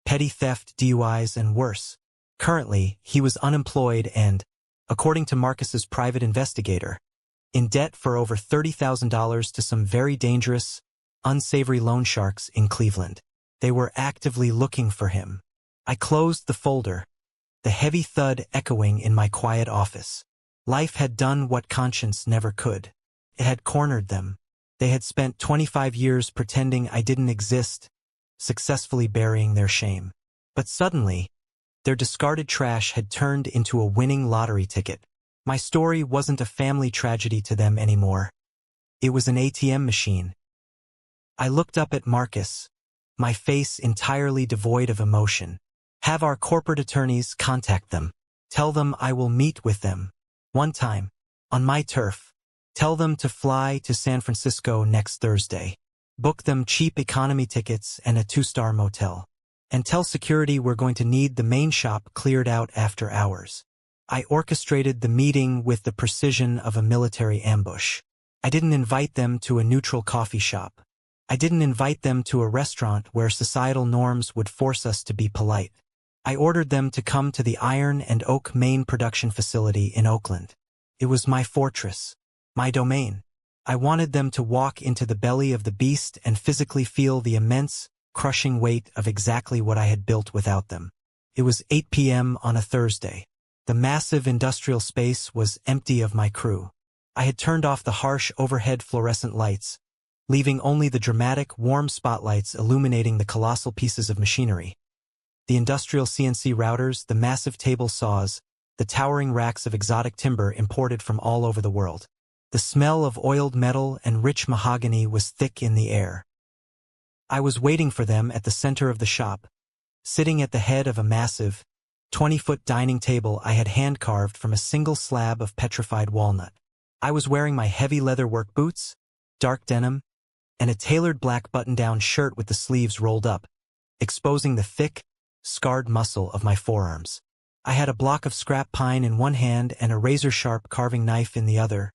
Petty theft, DUIs, and worse. Currently, he was unemployed and, according to Marcus's private investigator, in debt for over $30,000 to some very dangerous, unsavory loan sharks in Cleveland. They were actively looking for him. I closed the folder, the heavy thud echoing in my quiet office. Life had done what conscience never could. It had cornered them. They had spent 25 years pretending I didn't exist, successfully burying their shame. But suddenly, their discarded trash had turned into a winning lottery ticket. My story wasn't a family tragedy to them anymore. It was an ATM machine. I looked up at Marcus, my face entirely devoid of emotion. "Have our corporate attorneys contact them. Tell them I will meet with them. One time. On my turf. Tell them to fly to San Francisco next Thursday. Book them cheap economy tickets and a 2-star motel. And tell security we're going to need the main shop cleared out after hours." I orchestrated the meeting with the precision of a military ambush. I didn't invite them to a neutral coffee shop. I didn't invite them to a restaurant where societal norms would force us to be polite. I ordered them to come to the Iron and Oak main production facility in Oakland. It was my fortress, my domain. I wanted them to walk into the belly of the beast and physically feel the immense, crushing weight of exactly what I had built without them. It was 8 p.m. on a Thursday. The massive industrial space was empty of my crew. I had turned off the harsh overhead fluorescent lights, leaving only the dramatic, warm spotlights illuminating the colossal pieces of machinery. The industrial CNC routers, the massive table saws, the towering racks of exotic timber imported from all over the world. The smell of oiled metal and rich mahogany was thick in the air. I was waiting for them at the center of the shop, sitting at the head of a massive, 20-foot dining table I had hand-carved from a single slab of petrified walnut. I was wearing my heavy leather work boots, dark denim, and a tailored black button-down shirt with the sleeves rolled up, exposing the thick, scarred muscle of my forearms. I had a block of scrap pine in one hand and a razor-sharp carving knife in the other,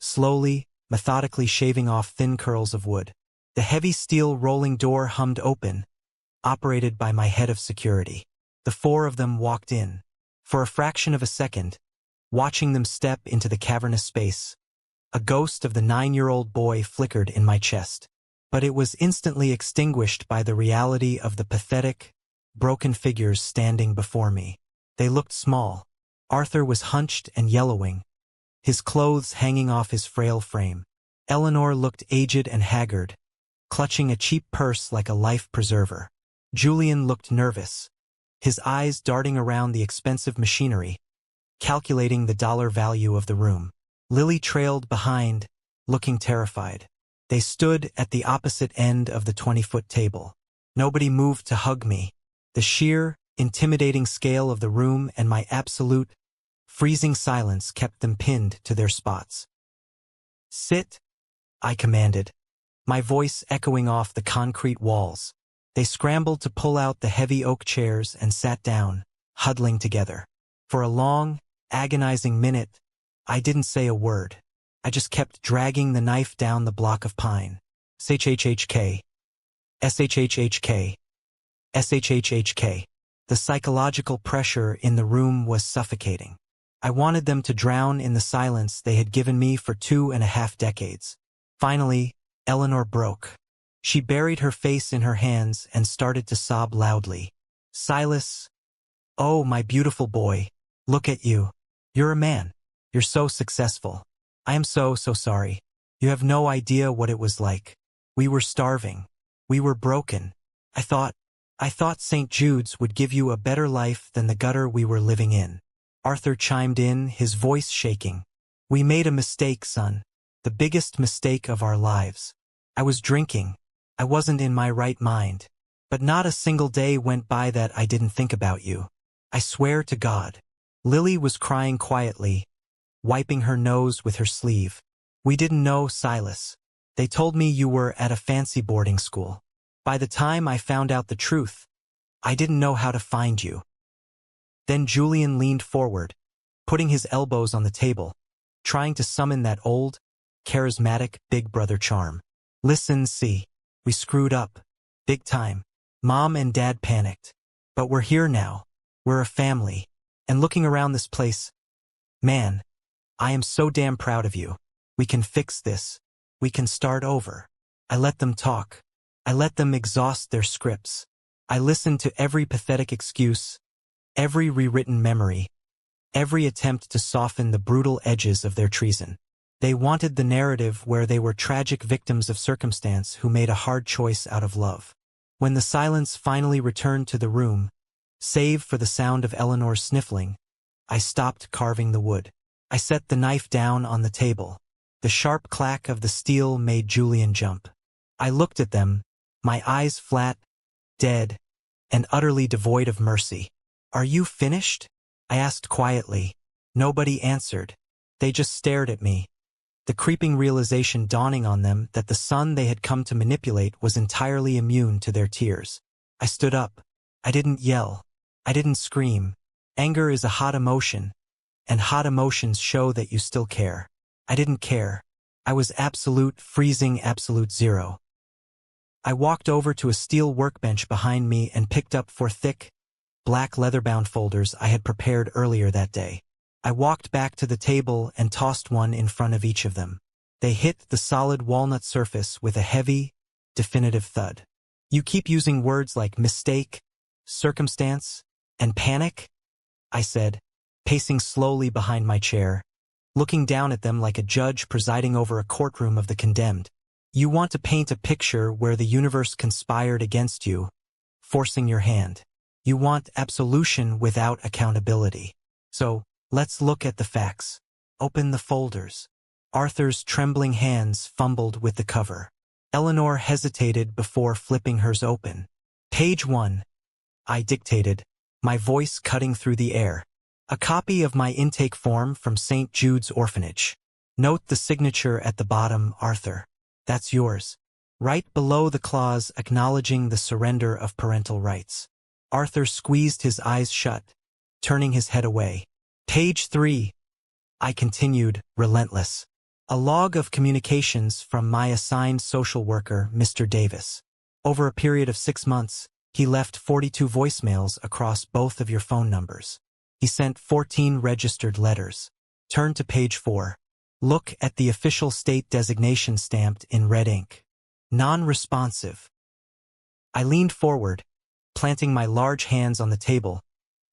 slowly, methodically shaving off thin curls of wood. The heavy steel rolling door hummed open, operated by my head of security. The 4 of them walked in. For a fraction of a second, watching them step into the cavernous space, a ghost of the 9-year-old boy flickered in my chest. But it was instantly extinguished by the reality of the pathetic, broken figures standing before me. They looked small. Arthur was hunched and yellowing, his clothes hanging off his frail frame. Eleanor looked aged and haggard, clutching a cheap purse like a life preserver. Julian looked nervous, his eyes darting around the expensive machinery, calculating the dollar value of the room. Lily trailed behind, looking terrified. They stood at the opposite end of the 20-foot table. Nobody moved to hug me. The sheer, intimidating scale of the room and my absolute, freezing silence kept them pinned to their spots. "Sit," I commanded, my voice echoing off the concrete walls. They scrambled to pull out the heavy oak chairs and sat down, huddling together. For a long, agonizing minute, I didn't say a word. I just kept dragging the knife down the block of pine. SHHHK. SHHHK. SHHHK. The psychological pressure in the room was suffocating. I wanted them to drown in the silence they had given me for 2.5 decades. Finally, Eleanor broke. She buried her face in her hands and started to sob loudly. "Silas, oh my beautiful boy, look at you. You're a man. You're so successful. I am so sorry. You have no idea what it was like. We were starving. We were broken. I thought St. Jude's would give you a better life than the gutter we were living in." Arthur chimed in, his voice shaking. "We made a mistake, son. The biggest mistake of our lives. I was drinking. I wasn't in my right mind. But not a single day went by that I didn't think about you. I swear to God." Lily was crying quietly, wiping her nose with her sleeve. "We didn't know, Silas. They told me you were at a fancy boarding school. By the time I found out the truth, I didn't know how to find you." Then Julian leaned forward, putting his elbows on the table, trying to summon that old, charismatic big brother charm. "Listen, see. We screwed up. Big time. Mom and Dad panicked. But we're here now. We're a family. And looking around this place, man, I am so damn proud of you. We can fix this. We can start over." I let them talk. I let them exhaust their scripts. I listened to every pathetic excuse, every rewritten memory, every attempt to soften the brutal edges of their treason. They wanted the narrative where they were tragic victims of circumstance who made a hard choice out of love. When the silence finally returned to the room, save for the sound of Eleanor's sniffling, I stopped carving the wood. I set the knife down on the table. The sharp clack of the steel made Julian jump. I looked at them, my eyes flat, dead, and utterly devoid of mercy. "Are you finished?" I asked quietly. Nobody answered. They just stared at me, the creeping realization dawning on them that the son they had come to manipulate was entirely immune to their tears. I stood up. I didn't yell. I didn't scream. Anger is a hot emotion, and hot emotions show that you still care. I didn't care. I was absolute, freezing absolute zero. I walked over to a steel workbench behind me and picked up 4 thick, black leather-bound folders I had prepared earlier that day. I walked back to the table and tossed one in front of each of them. They hit the solid walnut surface with a heavy, definitive thud. "You keep using words like mistake, circumstance, and panic," I said, pacing slowly behind my chair, looking down at them like a judge presiding over a courtroom of the condemned. "You want to paint a picture where the universe conspired against you, forcing your hand. You want absolution without accountability. So, let's look at the facts. Open the folders." Arthur's trembling hands fumbled with the cover. Eleanor hesitated before flipping hers open. "Page 1. I dictated, my voice cutting through the air. "A copy of my intake form from St. Jude's Orphanage. Note the signature at the bottom, Arthur. That's yours. Right below the clause acknowledging the surrender of parental rights." Arthur squeezed his eyes shut, turning his head away. "Page 3. I continued, relentless. "A log of communications from my assigned social worker, Mr. Davis. Over a period of 6 months, he left 42 voicemails across both of your phone numbers. He sent 14 registered letters. Turn to page 4. Look at the official state designation stamped in red ink. Non-responsive." I leaned forward, planting my large hands on the table,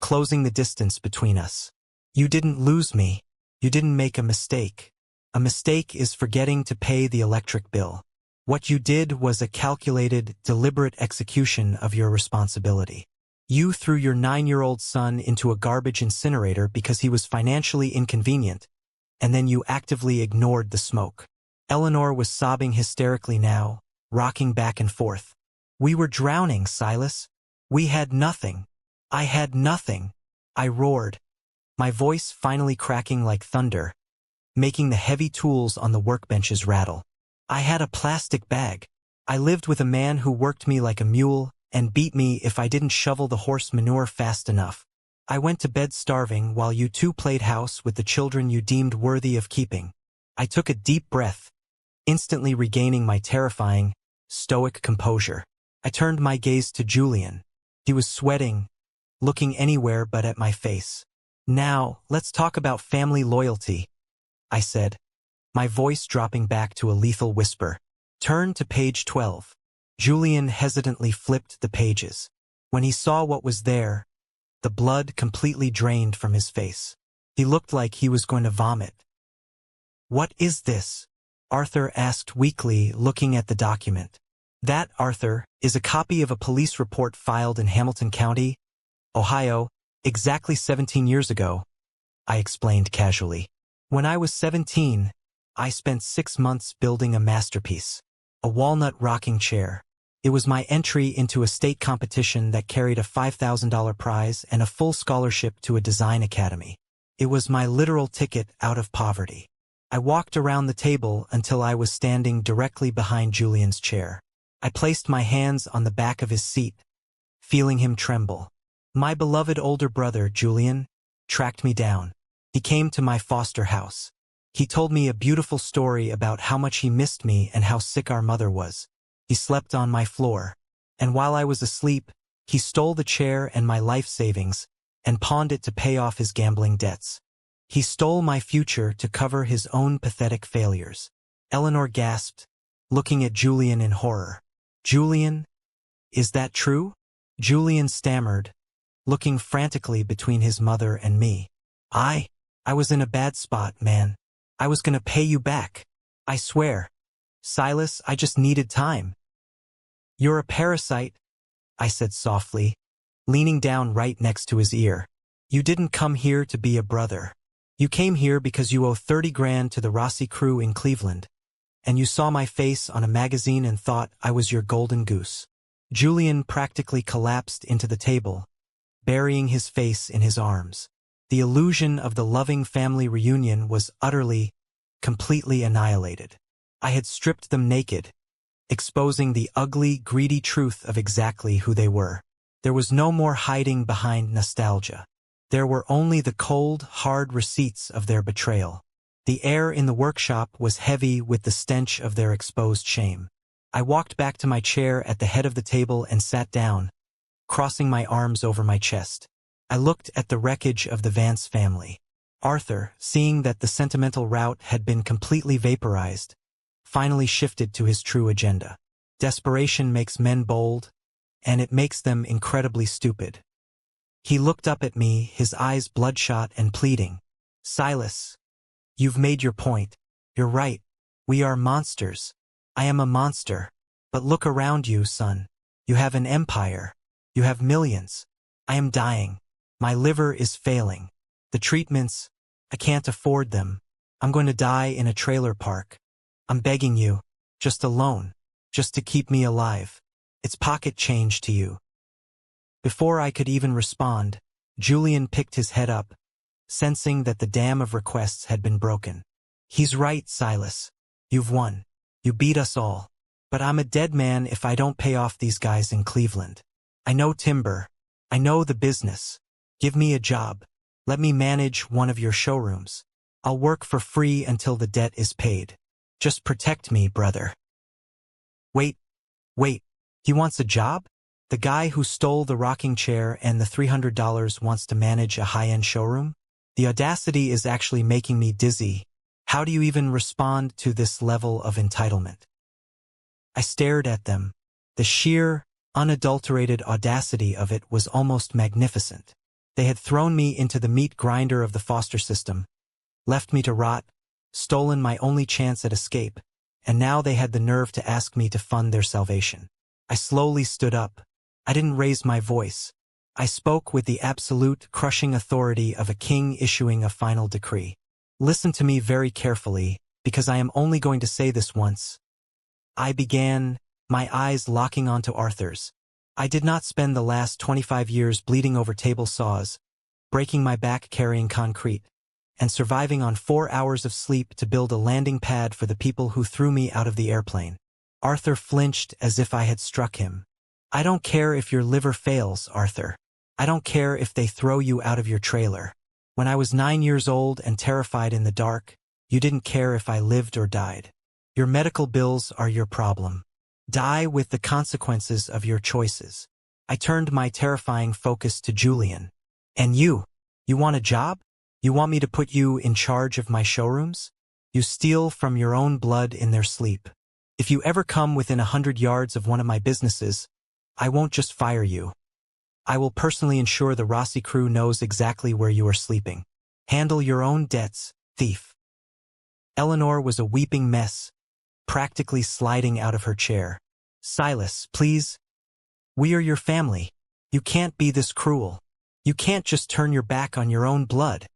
closing the distance between us. "You didn't lose me. You didn't make a mistake. A mistake is forgetting to pay the electric bill. What you did was a calculated, deliberate execution of your responsibility. You threw your 9-year-old son into a garbage incinerator because he was financially inconvenient, and then you actively ignored the smoke. Eleanor was sobbing hysterically now, rocking back and forth. We were drowning, Silas. We had nothing. I had nothing. I roared, my voice finally cracking like thunder, making the heavy tools on the workbenches rattle. I had a plastic bag. I lived with a man who worked me like a mule and beat me if I didn't shovel the horse manure fast enough. I went to bed starving while you two played house with the children you deemed worthy of keeping. I took a deep breath, instantly regaining my terrifying, stoic composure. I turned my gaze to Julian. He was sweating, looking anywhere but at my face. Now, let's talk about family loyalty, I said, my voice dropping back to a lethal whisper. Turn to page 12. Julian hesitantly flipped the pages. When he saw what was there, the blood completely drained from his face. He looked like he was going to vomit. What is this? Arthur asked weakly, looking at the document. That, Arthur, is a copy of a police report filed in Hamilton County, Ohio, exactly 17 years ago, I explained casually. When I was 17, I spent 6 months building a masterpiece, a walnut rocking chair. It was my entry into a state competition that carried a $5,000 prize and a full scholarship to a design academy. It was my literal ticket out of poverty. I walked around the table until I was standing directly behind Julian's chair. I placed my hands on the back of his seat, feeling him tremble. My beloved older brother, Julian, tracked me down. He came to my foster house. He told me a beautiful story about how much he missed me and how sick our mother was. He slept on my floor, and while I was asleep, he stole the chair and my life savings and pawned it to pay off his gambling debts. He stole my future to cover his own pathetic failures. Eleanor gasped, looking at Julian in horror. Julian, is that true? Julian stammered, looking frantically between his mother and me. I was in a bad spot, man. I was gonna pay you back. I swear. Silas, I just needed time. You're a parasite, I said softly, leaning down right next to his ear. You didn't come here to be a brother. You came here because you owe 30 grand to the Rossi crew in Cleveland, and you saw my face on a magazine and thought I was your golden goose. Julian practically collapsed into the table, burying his face in his arms. The illusion of the loving family reunion was utterly, completely annihilated. I had stripped them naked, exposing the ugly, greedy truth of exactly who they were. There was no more hiding behind nostalgia. There were only the cold, hard receipts of their betrayal. The air in the workshop was heavy with the stench of their exposed shame. I walked back to my chair at the head of the table and sat down, crossing my arms over my chest. I looked at the wreckage of the Vance family. Arthur, seeing that the sentimental route had been completely vaporized, finally shifted to his true agenda. Desperation makes men bold, and it makes them incredibly stupid. He looked up at me, his eyes bloodshot and pleading. Silas, you've made your point. You're right. We are monsters. I am a monster. But look around you, son. You have an empire. You have millions. I am dying. My liver is failing. The treatments, I can't afford them. I'm going to die in a trailer park. I'm begging you, just a loan, just to keep me alive. It's pocket change to you. Before I could even respond, Julian picked his head up, sensing that the dam of requests had been broken. He's right, Silas. You've won. You beat us all. But I'm a dead man if I don't pay off these guys in Cleveland. I know timber. I know the business. Give me a job. Let me manage one of your showrooms. I'll work for free until the debt is paid. Just protect me, brother. Wait. He wants a job? The guy who stole the rocking chair and the $300 wants to manage a high-end showroom? The audacity is actually making me dizzy. How do you even respond to this level of entitlement? I stared at them. The sheer, unadulterated audacity of it was almost magnificent. They had thrown me into the meat grinder of the foster system, left me to rot, stolen my only chance at escape, and now they had the nerve to ask me to fund their salvation. I slowly stood up. I didn't raise my voice. I spoke with the absolute, crushing authority of a king issuing a final decree. Listen to me very carefully, because I am only going to say this once. I began, my eyes locking onto Arthur's. I did not spend the last 25 years bleeding over table saws, breaking my back carrying concrete, and surviving on 4 hours of sleep to build a landing pad for the people who threw me out of the airplane. Arthur flinched as if I had struck him. I don't care if your liver fails, Arthur. I don't care if they throw you out of your trailer. When I was 9 years old and terrified in the dark, you didn't care if I lived or died. Your medical bills are your problem. Die with the consequences of your choices. I turned my terrifying focus to Julian. And you want a job? You want me to put you in charge of my showrooms? You steal from your own blood in their sleep. If you ever come within 100 yards of one of my businesses, I won't just fire you. I will personally ensure the Rossi crew knows exactly where you are sleeping. Handle your own debts, thief. Eleanor was a weeping mess, practically sliding out of her chair. Silas, please. We are your family. You can't be this cruel. You can't just turn your back on your own blood.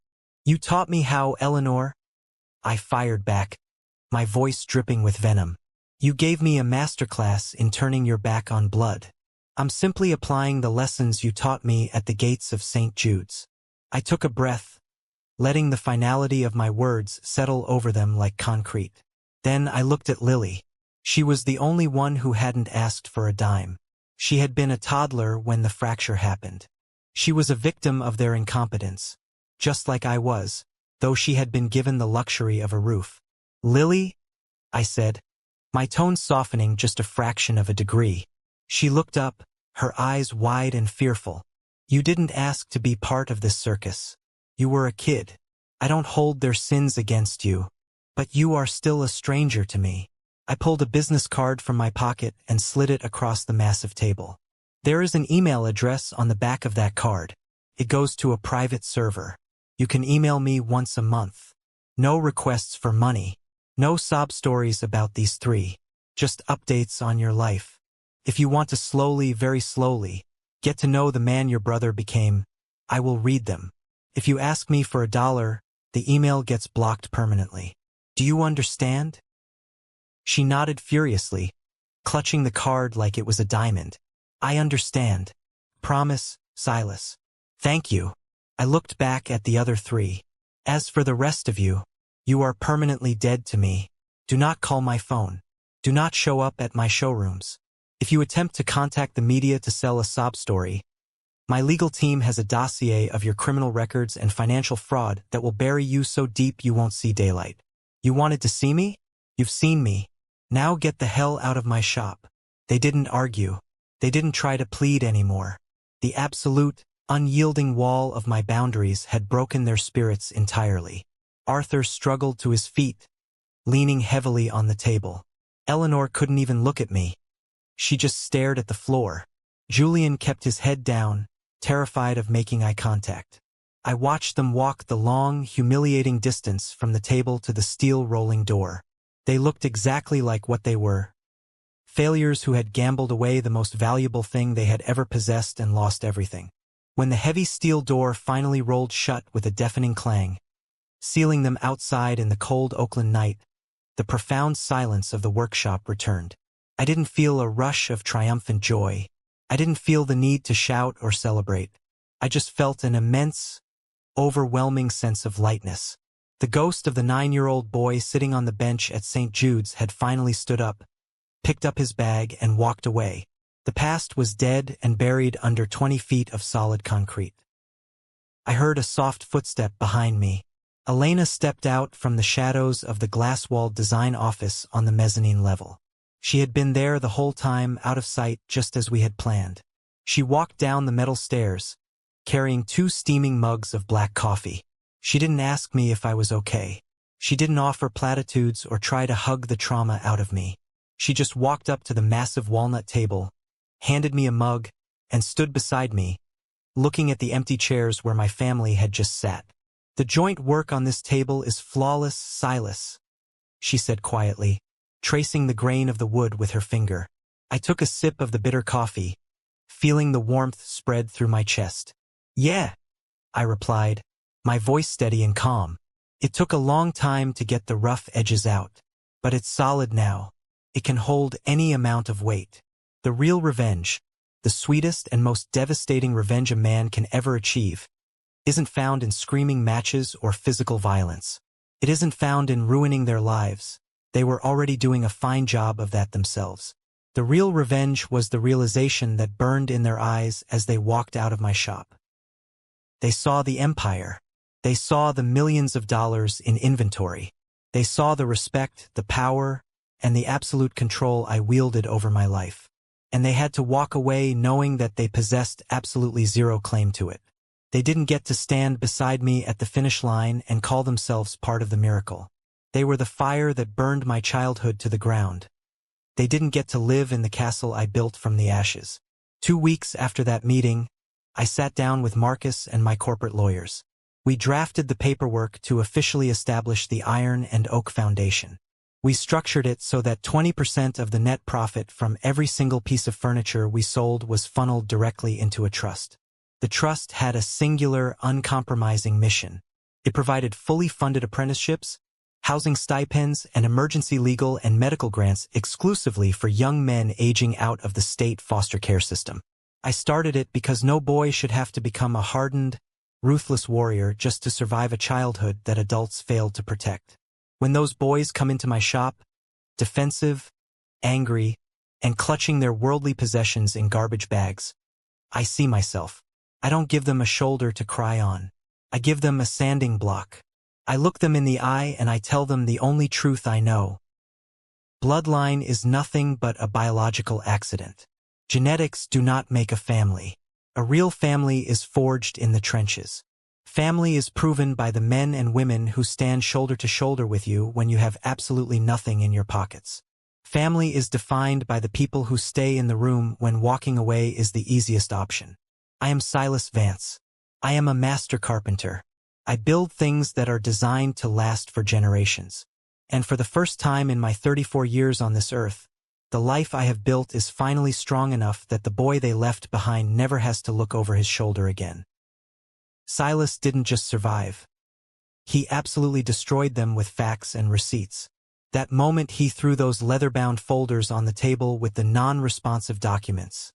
You taught me how, Eleanor. I fired back, my voice dripping with venom. You gave me a masterclass in turning your back on blood. I'm simply applying the lessons you taught me at the gates of St. Jude's. I took a breath, letting the finality of my words settle over them like concrete. Then I looked at Lily. She was the only one who hadn't asked for a dime. She had been a toddler when the fracture happened. She was a victim of their incompetence, just like I was, though she had been given the luxury of a roof. Lily, I said, my tone softening just a fraction of a degree. She looked up, her eyes wide and fearful. You didn't ask to be part of this circus. You were a kid. I don't hold their sins against you, but you are still a stranger to me. I pulled a business card from my pocket and slid it across the massive table. There is an email address on the back of that card. It goes to a private server. You can email me once a month. No requests for money. No sob stories about these three. Just updates on your life. If you want to slowly, very slowly, get to know the man your brother became, I will read them. If you ask me for $1, the email gets blocked permanently. Do you understand? She nodded furiously, clutching the card like it was a diamond. I understand. Promise, Silas. Thank you. I looked back at the other three. As for the rest of you, you are permanently dead to me. Do not call my phone. Do not show up at my showrooms. If you attempt to contact the media to sell a sob story, my legal team has a dossier of your criminal records and financial fraud that will bury you so deep you won't see daylight. You wanted to see me? You've seen me. Now get the hell out of my shop. They didn't argue. They didn't try to plead anymore. The absolute, unyielding wall of my boundaries had broken their spirits entirely. Arthur struggled to his feet, leaning heavily on the table. Eleanor couldn't even look at me. She just stared at the floor. Julian kept his head down, terrified of making eye contact. I watched them walk the long, humiliating distance from the table to the steel rolling door. They looked exactly like what they were. Failures who had gambled away the most valuable thing they had ever possessed and lost everything. When the heavy steel door finally rolled shut with a deafening clang, sealing them outside in the cold Oakland night, the profound silence of the workshop returned. I didn't feel a rush of triumphant joy. I didn't feel the need to shout or celebrate. I just felt an immense, overwhelming sense of lightness. The ghost of the 9-year-old boy sitting on the bench at St. Jude's had finally stood up, picked up his bag, and walked away. The past was dead and buried under 20 feet of solid concrete. I heard a soft footstep behind me. Elena stepped out from the shadows of the glass-walled design office on the mezzanine level. She had been there the whole time, out of sight, just as we had planned. She walked down the metal stairs, carrying 2 steaming mugs of black coffee. She didn't ask me if I was okay. She didn't offer platitudes or try to hug the trauma out of me. She just walked up to the massive walnut table, handed me a mug, and stood beside me, looking at the empty chairs where my family had just sat. The joint work on this table is flawless, Silas, she said quietly, tracing the grain of the wood with her finger. I took a sip of the bitter coffee, feeling the warmth spread through my chest. Yeah, I replied, my voice steady and calm. It took a long time to get the rough edges out, but it's solid now. It can hold any amount of weight. The real revenge, the sweetest and most devastating revenge a man can ever achieve, isn't found in screaming matches or physical violence. It isn't found in ruining their lives. They were already doing a fine job of that themselves. The real revenge was the realization that burned in their eyes as they walked out of my shop. They saw the empire. They saw the millions of dollars in inventory. They saw the respect, the power, and the absolute control I wielded over my life. And they had to walk away knowing that they possessed absolutely zero claim to it. They didn't get to stand beside me at the finish line and call themselves part of the miracle. They were the fire that burned my childhood to the ground. They didn't get to live in the castle I built from the ashes. 2 weeks after that meeting, I sat down with Marcus and my corporate lawyers. We drafted the paperwork to officially establish the Iron and Oak Foundation. We structured it so that 20% of the net profit from every single piece of furniture we sold was funneled directly into a trust. The trust had a singular, uncompromising mission. It provided fully funded apprenticeships, housing stipends, and emergency legal and medical grants exclusively for young men aging out of the state foster care system. I started it because no boy should have to become a hardened, ruthless warrior just to survive a childhood that adults failed to protect. When those boys come into my shop, defensive, angry, and clutching their worldly possessions in garbage bags, I see myself. I don't give them a shoulder to cry on. I give them a sanding block. I look them in the eye and I tell them the only truth I know. Bloodline is nothing but a biological accident. Genetics do not make a family. A real family is forged in the trenches. Family is proven by the men and women who stand shoulder to shoulder with you when you have absolutely nothing in your pockets. Family is defined by the people who stay in the room when walking away is the easiest option. I am Silas Vance. I am a master carpenter. I build things that are designed to last for generations. And for the first time in my 34 years on this earth, the life I have built is finally strong enough that the boy they left behind never has to look over his shoulder again. Silas didn't just survive. He absolutely destroyed them with facts and receipts. That moment he threw those leather-bound folders on the table with the non-responsive documents.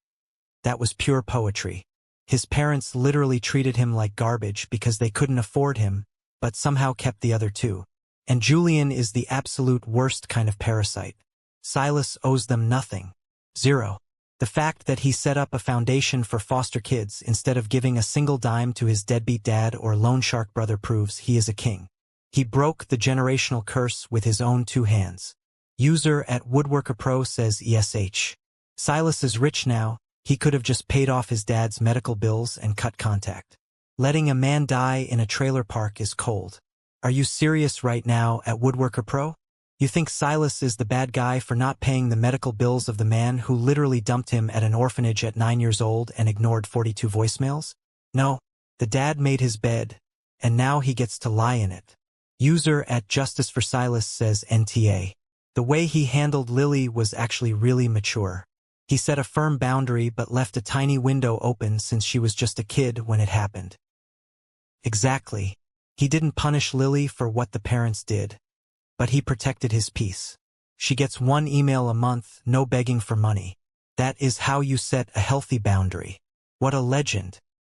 That was pure poetry. His parents literally treated him like garbage because they couldn't afford him, but somehow kept the other two. And Julian is the absolute worst kind of parasite. Silas owes them nothing. Zero. The fact that he set up a foundation for foster kids instead of giving a single dime to his deadbeat dad or loan shark brother proves he is a king. He broke the generational curse with his own 2 hands. User at Woodworker Pro says ESH. Silas is rich now. He could have just paid off his dad's medical bills and cut contact. Letting a man die in a trailer park is cold. Are you serious right now at Woodworker Pro? You think Silas is the bad guy for not paying the medical bills of the man who literally dumped him at an orphanage at 9 years old and ignored 42 voicemails? No, the dad made his bed, and now he gets to lie in it. User at Justice for Silas says NTA. The way he handled Lily was actually really mature. He set a firm boundary but left a tiny window open since she was just a kid when it happened. Exactly. He didn't punish Lily for what the parents did, but he protected his peace. She gets 1 email a month, no begging for money. That is how you set a healthy boundary. What a legend.